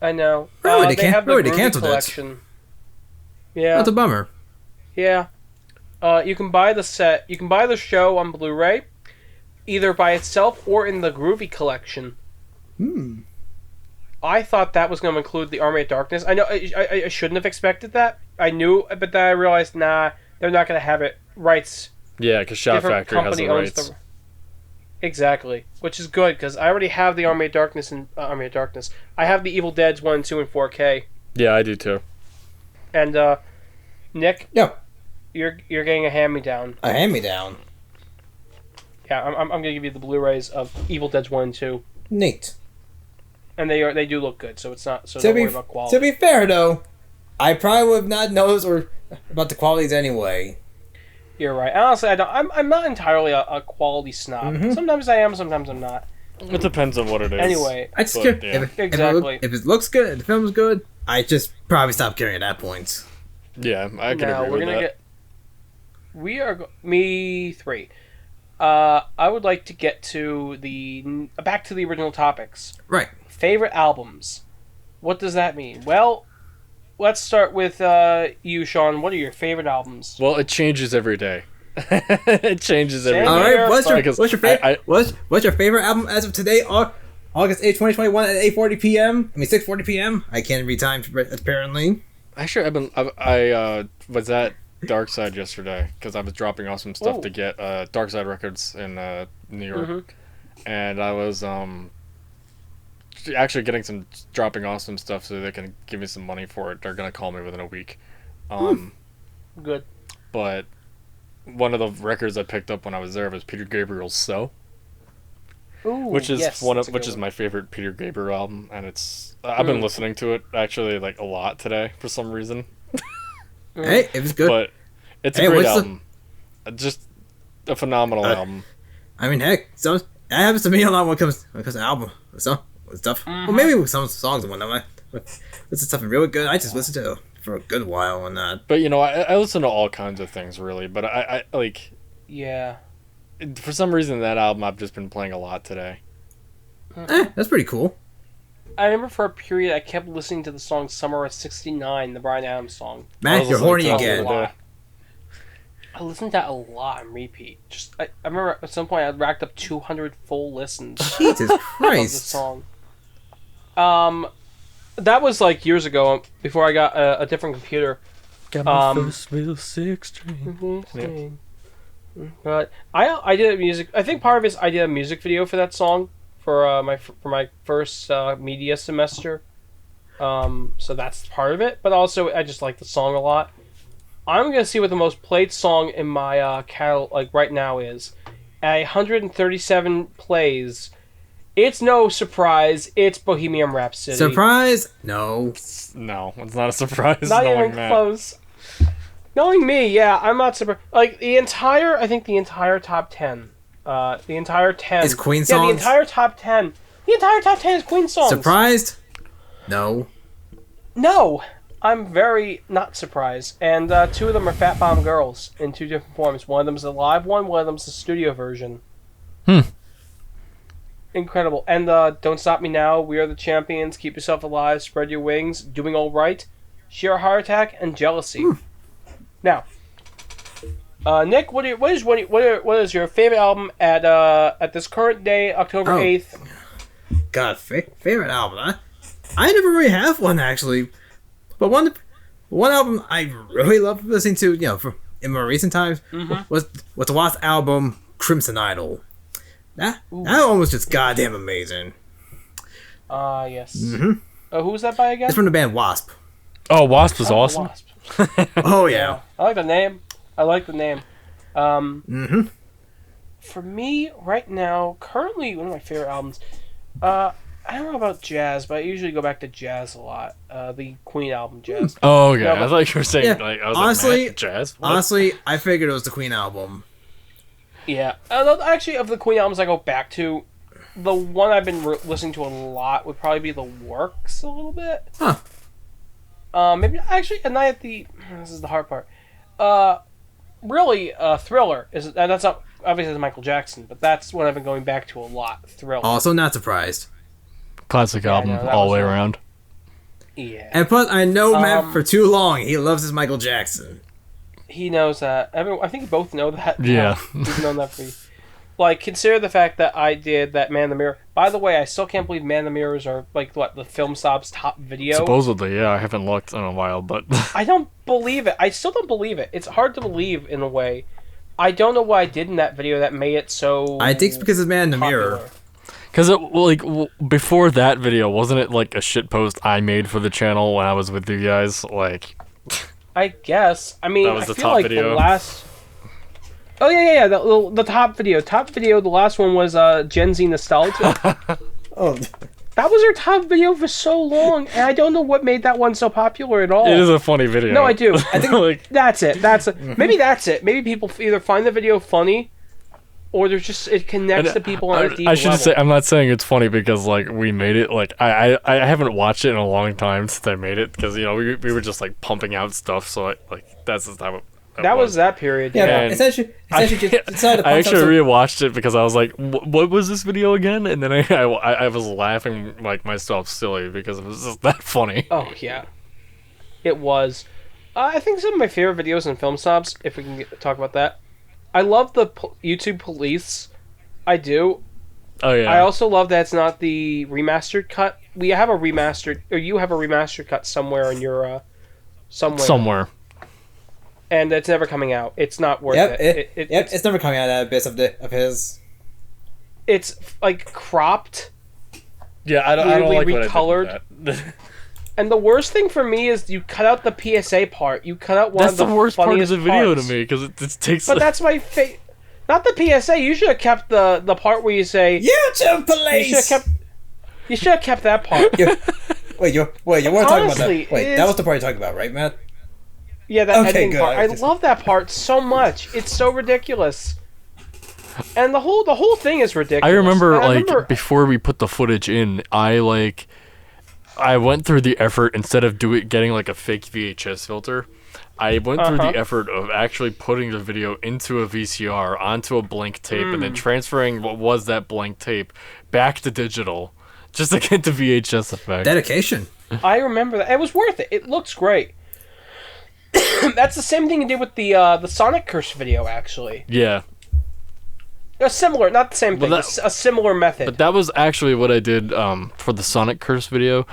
I know. They canceled collection. It. Yeah, that's a bummer. Yeah, you can buy the set. You can buy the show on Blu-ray, either by itself or in the Groovy collection. I thought that was going to include the Army of Darkness. I know I shouldn't have expected that. I knew, but then I realized, nah, they're not going to have it rights. Yeah, because Shout Factory has the rights. Exactly, which is good because I already have the Army of Darkness and Army of Darkness. I have the Evil Dead's 1 and 2 in 4K. Yeah, I do too. And Nick, yeah, you're getting a hand-me-down. A hand-me-down. Yeah, I'm gonna give you the Blu-rays of Evil Dead's 1 and 2. Neat. And they do look good, so it's not don't worry about quality. To be fair though, I probably would have not noticed about the qualities anyway. You're right. Honestly, I'm not entirely a quality snob. Mm-hmm. Sometimes I am, sometimes I'm not. It depends on what it is. Anyway, I just care. Yeah. If it looks good, if the film's good, I just probably stop caring at that point. Yeah, I can agree with that. Me 3. I would like to get to back to the original topics. Right. Favorite albums. What does that mean? Well, let's start with you, Sean. What are your favorite albums? Well, it changes every day. It changes every day. All right. What's your favorite album as of today, August 8th, 2021 at 8:40 p.m.? I mean 6:40 p.m. I can't read time apparently. Actually, I was at Dark Side yesterday because I was dropping off some stuff to get Dark Side Records in New York, and I was actually dropping off some stuff so they can give me some money for it. They're gonna call me within a week. Good. But one of the records I picked up when I was there was Peter Gabriel's "So," which is my favorite Peter Gabriel album, and I've been listening to it actually like a lot today for some reason. Hey, it was good. But it's a great album. Just a phenomenal album. I mean, heck, that happens to me a lot when it comes to album stuff. Well, maybe with some songs and whatnot. But this is something really good. I just listened to for a good while on that. But I listen to all kinds of things really. But I like. Yeah. For some reason, that album I've just been playing a lot today. That's pretty cool. I remember for a period I kept listening to the song "Summer of '69," the Bryan Adams song. Matt, you're horny again. I listened to that a lot on repeat. I remember at some point I racked up 200 full listens. Jesus Christ! Of the song. That was like years ago before I got a different computer. Got my first real 6-string. But I did music. I think part of it is I did a music video for that song for my first media semester. So that's part of it. But also I just like the song a lot. I'm gonna see what the most played song in my catalog like right now is. At 137 plays. It's no surprise. It's Bohemian Rhapsody. Surprise? No, it's not a surprise. Not even close. Knowing me, yeah, I'm not surprised. Like the entire top 10. The entire 10 is Queen songs. Yeah, the entire top 10. The entire top 10 is Queen songs. Surprised? No. No. I'm very not surprised. And two of them are Fat Bomb Girls in two different forms. One of them is a live one of them is a studio version. Incredible. And Don't Stop Me Now, We Are the Champions, Keep Yourself Alive, Spread Your Wings, Doing All Right. sheer heart attack, and jealousy. Now, Nick, what is your favorite album at this current day, October 8th? God, favorite album, huh? I never really have one, actually. But one album I really love listening to, in more recent times, was the last album, Crimson Idol. That one was just goddamn amazing. Yes. Who was that by again? It's from the band Wasp. Oh, Wasp is awesome. Wasp. Oh, yeah. I like the name. For me, right now, currently, one of my favorite albums, I don't know about jazz, but I usually go back to jazz a lot. The Queen album, Jazz. Oh, okay. I thought you were saying, I was honestly, like, jazz? What? Honestly, I figured it was the Queen album. Yeah. Actually, of the Queen albums I go back to, the one I've been listening to a lot would probably be The Works a little bit. Huh. Maybe, actually, A Night at the... This is the hard part. Really, Thriller. That's not... Obviously, it's Michael Jackson, but that's one I've been going back to a lot. Thriller. Also, not surprised. Classic album all the way around. Yeah. And plus, I know Matt for too long. He loves his Michael Jackson. He knows that. I think we both know that. Yeah. We've known that for you. Like, consider the fact that I did that Man in the Mirror. By the way, I still can't believe Man in the Mirrors are, the Film Snobs top video. Supposedly, yeah. I haven't looked in a while, but... I don't believe it. I still don't believe it. It's hard to believe, in a way. I don't know what I did in that video that made it so I think it's because it's Man in the Mirror. Because, before that video, wasn't it, a shitpost I made for the channel when I was with you guys? I guess. I mean, that was I the feel top like video. The last... Oh, yeah, the top video. The last one was Gen Z Nostalgia. Oh. That was her top video for so long, and I don't know what made that one so popular at all. It is a funny video. No, I do. I think that's it. Maybe that's it. Maybe people either find the video funny, or it connects to people on a deep I should level. say, I'm not saying it's funny because, we made it. I haven't watched it in a long time since I made it, because, we were just, pumping out stuff, so, that's the time that was that period. Yeah, essentially I decided to actually rewatched it because I was like, what was this video again? And then I was laughing myself silly because it was just that funny. Oh, yeah. It was. I think some of my favorite videos in Film Snobs, if we can talk about that. I love the YouTube Police. I do. Oh, yeah. I also love that it's not the remastered cut. We have a remastered, or you have a remastered cut somewhere in your, Somewhere. And it's never coming out. It's not worth it. It's never coming out of bits of his. It's cropped. Yeah, I don't like recolored. what I did with that. And the worst thing for me is you cut out the PSA part. You cut out one of the worst part of the video parts. to me because it takes. But that's my not the PSA. You should have kept the part where you say YouTube Police. You should have kept that part. Wait, you want to talk about that? Wait, that was the part you're talking about, right, Matt? Yeah, that editing part. I love that part so much. It's so ridiculous. And the whole thing is ridiculous. I remember before we put the footage in, I went through the effort instead of getting a fake VHS filter. I went through the effort of actually putting the video into a VCR onto a blank tape and then transferring what was that blank tape back to digital just to get the VHS effect. Dedication. I remember that. It was worth it. It looks great. That's the same thing you did with the Sonic Curse video, actually. Yeah. Similar, not the same thing. A similar method. But that was actually what I did for the Sonic Curse video.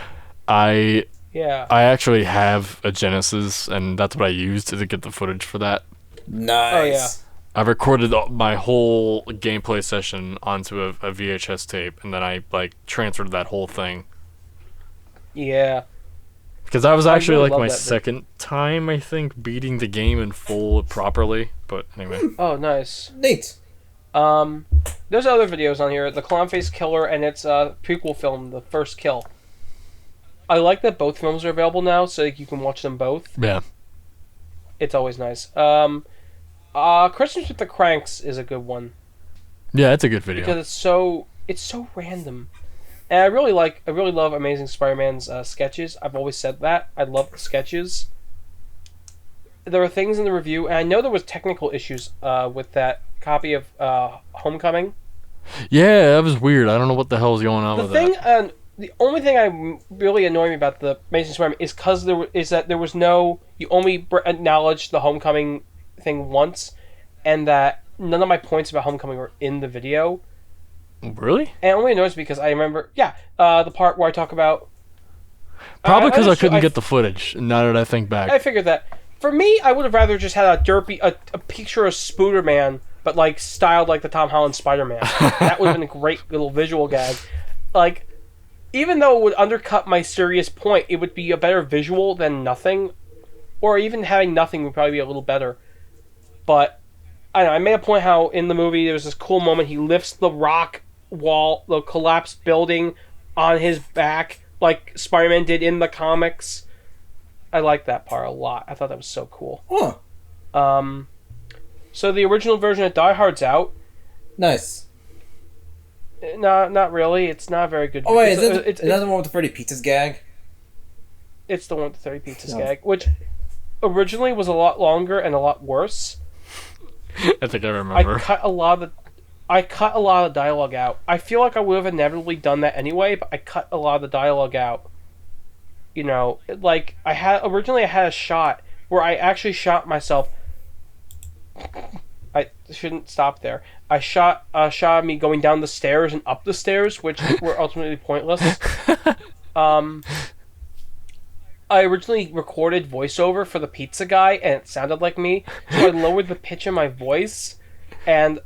I actually have a Genesis, and that's what I used to get the footage for that. Nice. Oh, yeah. I recorded my whole gameplay session onto a VHS tape, and then I transferred that whole thing. Yeah. Because that was actually really my second time, I think, beating the game in full properly. But anyway. Oh, nice. Neat. There's other videos on here. The Clownface Killer and its prequel film, The First Kill. I like that both films are available now, so you can watch them both. Yeah. It's always nice. Christmas with the Cranks is a good one. Yeah, it's a good video. Because it's so random. And I really love Amazing Spider-Man's sketches. I've always said that. I love the sketches. There are things in the review, and I know there was technical issues with that copy of Homecoming. Yeah, that was weird. I don't know what the hell is going on with that. the only thing I really annoyed me about the Amazing Spider-Man is that there was no, you only acknowledged the Homecoming thing once, and that none of my points about Homecoming were in the video. Really? And I only noticed because I remember, the part where I talk about. Probably because I couldn't get the footage. Now that I think back, I figured that. For me, I would have rather just had a picture of Spooderman, but like styled like the Tom Holland Spider-Man. That would have been a great little visual gag. Like, even though it would undercut my serious point, it would be a better visual than nothing, or even having nothing would probably be a little better. But I don't know, I made a point how in the movie there was this cool moment he lifts the rock wall, the collapsed building, on his back like Spider-Man did in the comics. I like that part a lot. I thought that was so cool. Huh. So the original version of Die Hard's out. Nice. No, not really. It's not very good. Oh wait, is that the one with the 30 pizzas gag? It's the one with the 30 pizzas gag, which originally was a lot longer and a lot worse. I think I remember. I cut a lot of the dialogue out. I feel like I would have inevitably done that anyway, but I cut a lot of the dialogue out. You know, like I had a shot where I actually shot myself. I shouldn't stop there. I shot a shot of me going down the stairs and up the stairs, which were ultimately pointless. I originally recorded voiceover for the pizza guy, and it sounded like me, so I lowered the pitch of my voice, and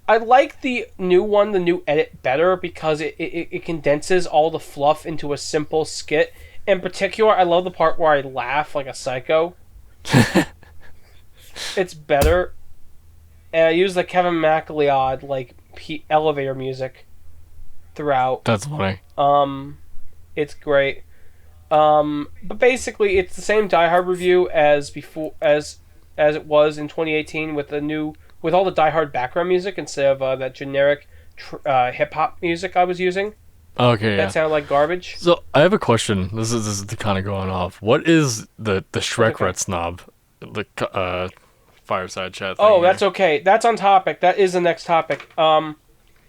I like the new edit better because it condenses all the fluff into a simple skit. In particular, I love the part where I laugh like a psycho. It's better. And I use the Kevin MacLeod elevator music throughout. That's funny. It's great. But basically, it's the same Die Hard review as before, as it was in 2018 with all the Die Hard background music instead of that generic hip hop music I was using. Okay, that sounded like garbage. So I have a question. This is kind of going off. What is the Shrek Retsnob, the Fireside Chat thing? Oh, that's okay. That's on topic. That is the next topic. Let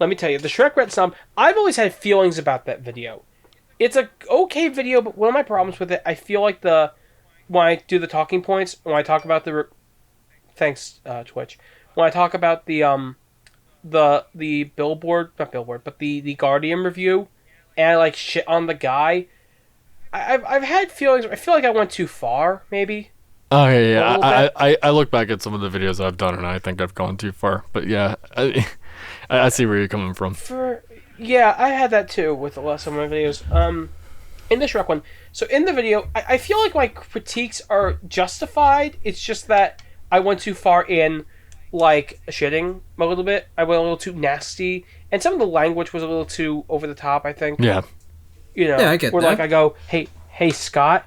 me tell you, the Shrek Retsnob. I've always had feelings about that video. It's a okay video, but one of my problems with it, I feel like when I do the talking points, when I talk about thanks Twitch. When I talk about the Billboard, not Billboard, but the Guardian review, and I like shit on the guy, I've had feelings. I feel like I went too far, maybe. Oh yeah. I look back at some of the videos I've done, and I think I've gone too far. But yeah, I see where you're coming from. Yeah, I had that too with a lot of my videos. In the Shrek one, so in the video, I feel like my critiques are justified. It's just that I went too far in, like, shitting a little bit. I went a little too nasty, and some of the language was a little too over the top, I think. Yeah. You know, yeah, I get where that. Like I go, hey Scott,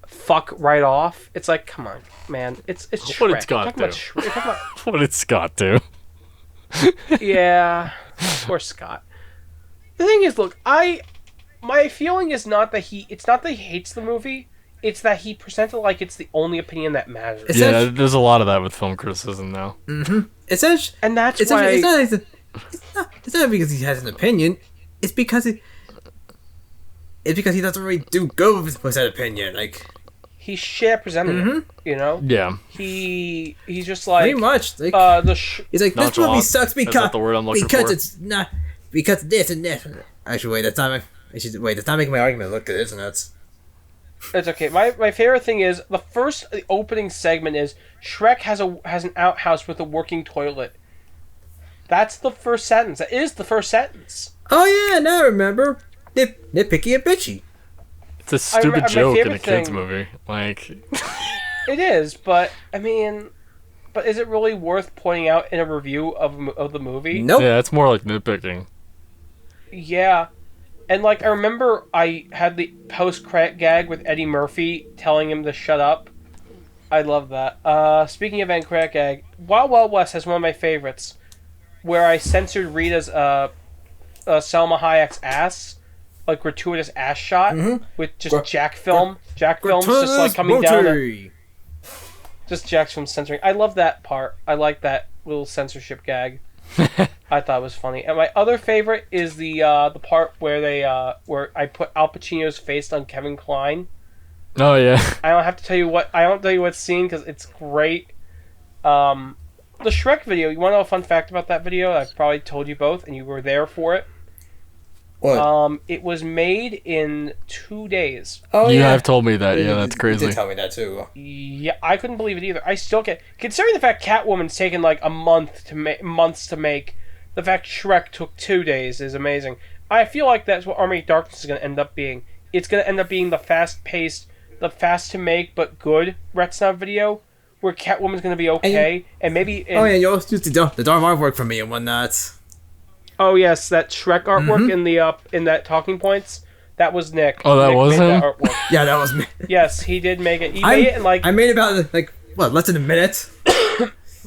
fuck right off. It's like, come on, man. It's Shrek. What did Scott do? What did Scott do? Yeah, poor Scott. The thing is, look, my feeling is not that he hates the movie. It's that he presented like it's the only opinion that matters. Yeah, there's a lot of that with film criticism now. Mm-hmm. And that's why... It's not because he has an opinion. It's because he doesn't really do good with that opinion. Like, he's shit presenting it, you know? Yeah. He's just like... Pretty much. Like, he's like, this movie sucks because... the word I'm looking because for? It's not... Because this and this. Actually, wait, that's not making my argument look good, isn't it? It's okay. My favorite thing is the opening segment is Shrek has an outhouse with a working toilet. That's the first sentence. That is the first sentence. Oh yeah, now I remember. Nitpicky and bitchy. It's a stupid joke in a kids movie. Like, it is, but I mean, is it really worth pointing out in a review of the movie? Nope. Yeah, it's more like nitpicking. Yeah. And, like, I remember I had the post-credit gag with Eddie Murphy telling him to shut up. I love that. Speaking of end credit gag, Wild Wild West has one of my favorites, where I censored Rita's Selma Hayek's ass, like, gratuitous ass shot, with just Jack Films just, like, coming down. Just Jack's film censoring. I love that part. I like that little censorship gag. I thought it was funny. And my other favorite is the part where where I put Al Pacino's face on Kevin Kline. Oh yeah. I don't have to tell you what scene because it's great. The Shrek video. You want to know a fun fact about that video? I probably told you both, and you were there for it. What? It was made in 2 days. Oh you yeah. have told me that. Yeah, that's crazy. You did tell me that too. Yeah, I couldn't believe it either. I still can't. Considering the fact Catwoman's taken like months to make, the fact Shrek took 2 days is amazing. I feel like that's what Army of Darkness is going to end up being. It's going to end up being the fast-paced, the fast-to-make but good Retsnob video, where Catwoman's going to be okay, and maybe... oh yeah, you also used the darn artwork for me and whatnot. Oh yes, that Shrek artwork in that talking points. That was Nick. Oh, that Nick was made him? that artwork. Yeah, that was me. Yes, he did make it. He made it in like... I made it about less than a minute.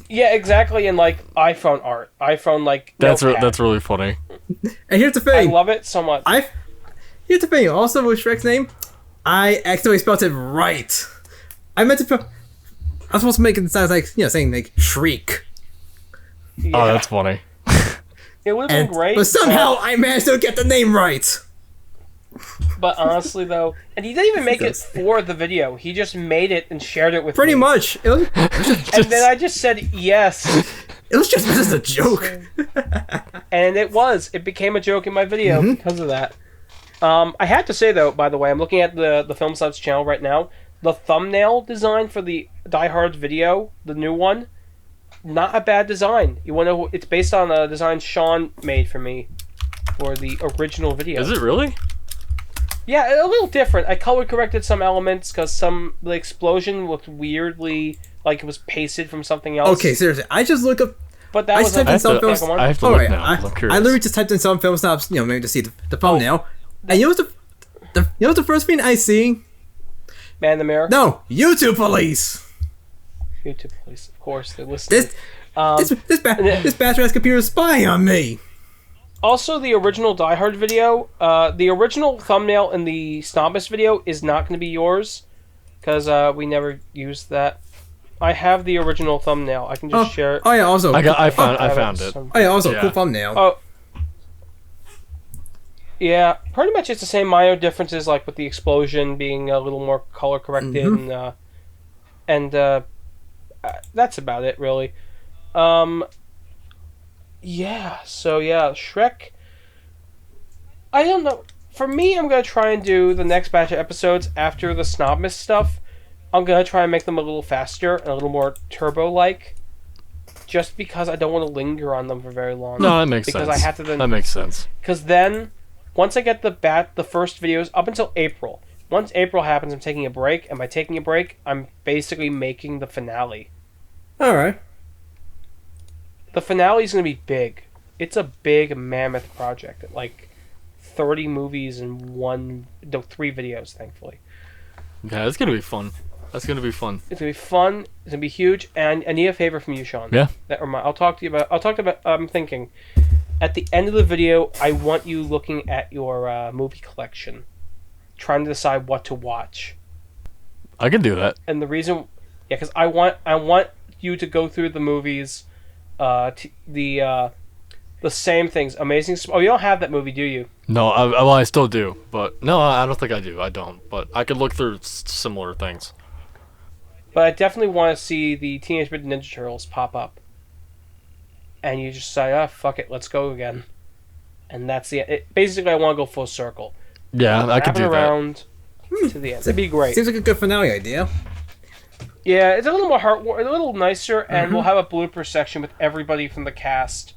Yeah, exactly. In like iPhone art, That's Notepad. that's really funny. And here's the thing. I love it so much. Here's the thing. Also with Shrek's name, I accidentally spelled it right. I meant to. I was supposed to make it sound like saying like shriek. Yeah. Oh, that's funny. It would have been great. But somehow I managed to get the name right. But honestly, though, and he didn't even make it for the video. He just made it and shared it with Pretty me. much. It was And then I just said yes. It was just a joke. And it was. It became a joke in my video because of that. I have to say, though, by the way, I'm looking at the Film Snobs channel right now. The thumbnail design for the Die Hard video, the new one, not a bad design. You want to know? It's based on a design Sean made for me for the original video. Is it really? Yeah, a little different. I color corrected some elements because the explosion looked weirdly like it was pasted from something else. Okay, seriously, I just look up. But that was typed in some films. I have to look now. I literally just typed in Some Film Snobs, maybe to see the thumbnail. And you know what's the first thing I see? Man in the Mirror. No, YouTube Police. YouTube Police, of course, they're listening. This bastard ass computer is spying on me. Also, the original Die Hard video, the original thumbnail in the Snobist video is not going to be yours because we never used that. I have the original thumbnail. I can just share it. Oh yeah, also I found it. Oh yeah, also cool thumbnail. Oh. Yeah, pretty much it's the same minor differences, like with the explosion being a little more color corrected, and that's about it, really. Yeah, so yeah, Shrek. I don't know. For me, I'm gonna try and do the next batch of episodes after the Snobmas stuff. I'm gonna try and make them a little faster and a little more turbo-like, just because I don't want to linger on them for very long. No, that makes sense. Because I have to then. That makes sense. Because then, once I get the first videos up until April. Once April happens, I'm taking a break, and by taking a break, I'm basically making the finale. All right. The finale is going to be big. It's a big mammoth project. Like 30 movies and 3 videos, thankfully. Yeah, it's gonna be fun. That's gonna be fun. It's gonna be fun. It's gonna be huge. And I need a favor from you, Sean. Yeah. I'll talk to you about. I'm thinking. At the end of the video, I want you looking at your movie collection, trying to decide what to watch. I can do that. And the reason, because I want you to go through the movies, the same things. Amazing. Oh, you don't have that movie, do you? No, I still do, but no, I don't think I do. I don't, but I could look through similar things. But I definitely want to see the Teenage Mutant Ninja Turtles pop up. And you just say, fuck it, let's go again. And that's basically, I want to go full circle. Yeah, I could do around to the end. It'd be great. Seems like a good finale idea. Yeah, it's a little more a little nicer, and we'll have a blooper section with everybody from the cast.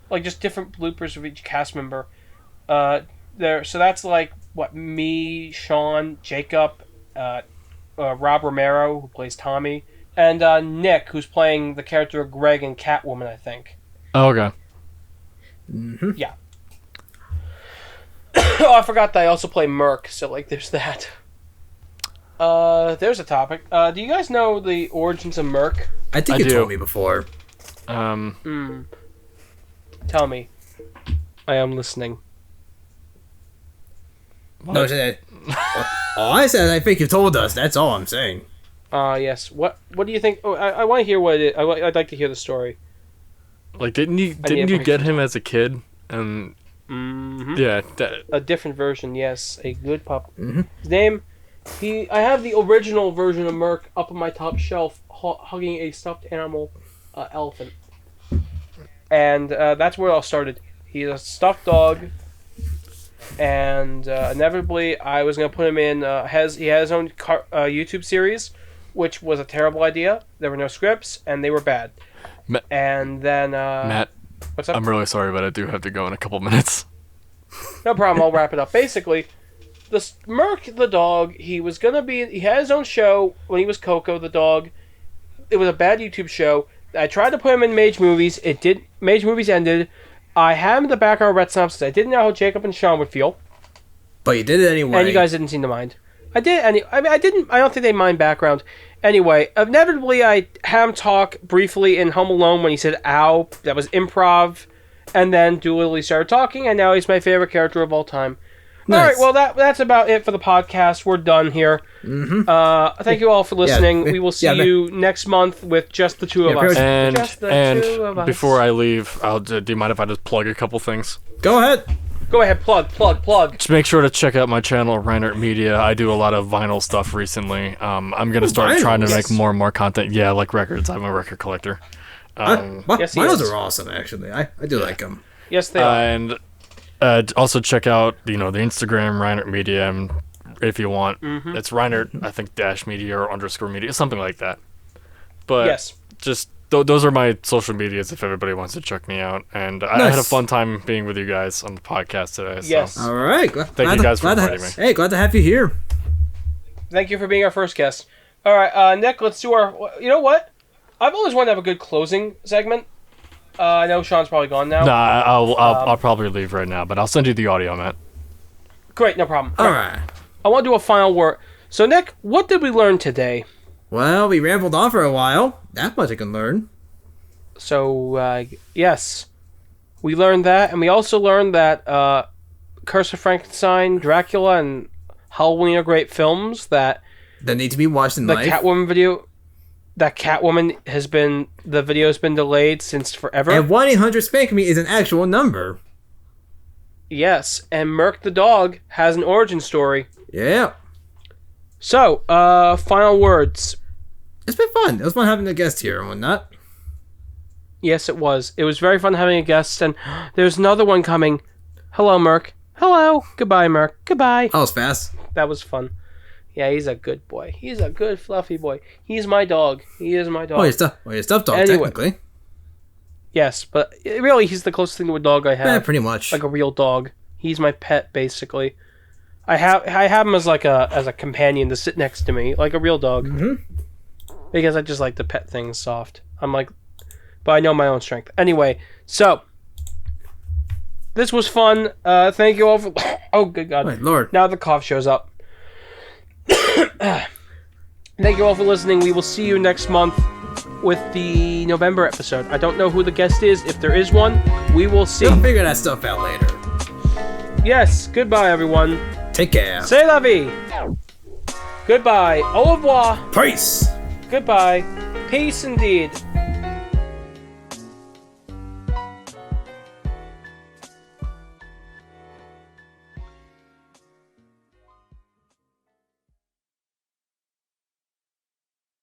Like, just different bloopers of each cast member. So that's like, me, Sean, Jacob, Rob Romero, who plays Tommy, and Nick, who's playing the character of Greg in Catwoman, I think. Oh, okay. Mm-hmm. Yeah. Oh, I forgot that I also play Merck, so, there's that. There's a topic. Do you guys know the Origins of Merck? I think you told me before. Tell me. I am listening. What? No, all I said, I think you told us. That's all I'm saying. Yes. What do you think? Oh, I want to hear what it is. I'd like to hear the story. Like, didn't you get him as a kid? And yeah, a different version. Yes, a good pup. Mm-hmm. His name. I have the original version of Merck up on my top shelf, hugging a stuffed animal elephant, and that's where it all started. He's a stuffed dog, and inevitably, I was gonna put him in. He has his own YouTube series, which was a terrible idea. There were no scripts, and they were bad. And then Matt, what's up? I'm really sorry, but I do have to go in a couple minutes. No problem. I'll wrap it up. Basically, Merck the dog. He had his own show when he was Coco the dog. It was a bad YouTube show. I tried to put him in Mage movies. Mage movies ended. I had him in the background of Retsnobs. I didn't know how Jacob and Sean would feel. But you did it anyway. And you guys didn't seem to mind. I did. I don't think they mind background. Anyway, inevitably, I had him talk briefly in Home Alone when he said "ow." That was improv. And then Doolittle started talking, and now he's my favorite character of all time. Nice. All right, well, that's about it for the podcast. We're done here. Mm-hmm. Thank you all for listening. We will see you next month with just the two of us. And before I leave, do you mind if I just plug a couple things? Go ahead. Go ahead, plug. Just make sure to check out my channel, Reinert Media. I do a lot of vinyl stuff recently. I'm going to start trying to make more and more content. Yeah, like records. I'm a record collector. Vinyls are awesome, actually. I do like them. Yes, they are. And also check out the Instagram, Reinert Media, if you want. Mm-hmm. It's Reinert, I think, -media or _media, something like that. But yes. Just... those are my social medias if everybody wants to check me out. And I had a fun time being with you guys on the podcast today. So. Yes. All right. Thank you guys for inviting me. Hey, glad to have you here. Thank you for being our first guest. All right, Nick, let's do our... You know what? I've always wanted to have a good closing segment. I know Sean's probably gone now. Nah, I'll probably leave right now, but I'll send you the audio, Matt. Great, no problem. All right. I want to do a final word. So, Nick, what did we learn today? Well, we rambled on for a while. That much I can learn. So, yes. We learned that, and we also learned that Curse of Frankenstein, Dracula, and Halloween are great films that need to be watched in life. The Catwoman video... That Catwoman the video has been delayed since forever. And 1-800-SPANK-ME is an actual number. Yes, and Merck the dog has an origin story. Yeah. So, final words. It's been fun. It was fun having a guest here and whatnot. Yes, it was. It was very fun having a guest, and there's another one coming. Hello, Merck. Hello. Goodbye, Merck. Goodbye. That was fast. That was fun. Yeah, he's a good boy. He's a good, fluffy boy. He's my dog. He is my dog. Well, your stuffed dog, technically. Yes, but really, he's the closest thing to a dog I have. Yeah, pretty much. Like a real dog. He's my pet, basically. I have him as a companion to sit next to me, like a real dog. Mm-hmm. Because I just like to pet things soft. But I know my own strength. Anyway, so this was fun. Thank you all for. Oh, good God! My Lord! Now the cough shows up. Thank you all for listening. We will see you next month with the November episode. I don't know who the guest is. If there is one, we will see. We'll figure that stuff out later. Yes. Goodbye, everyone. Take care. C'est la vie. Goodbye. Au revoir. Peace. Goodbye. Peace indeed.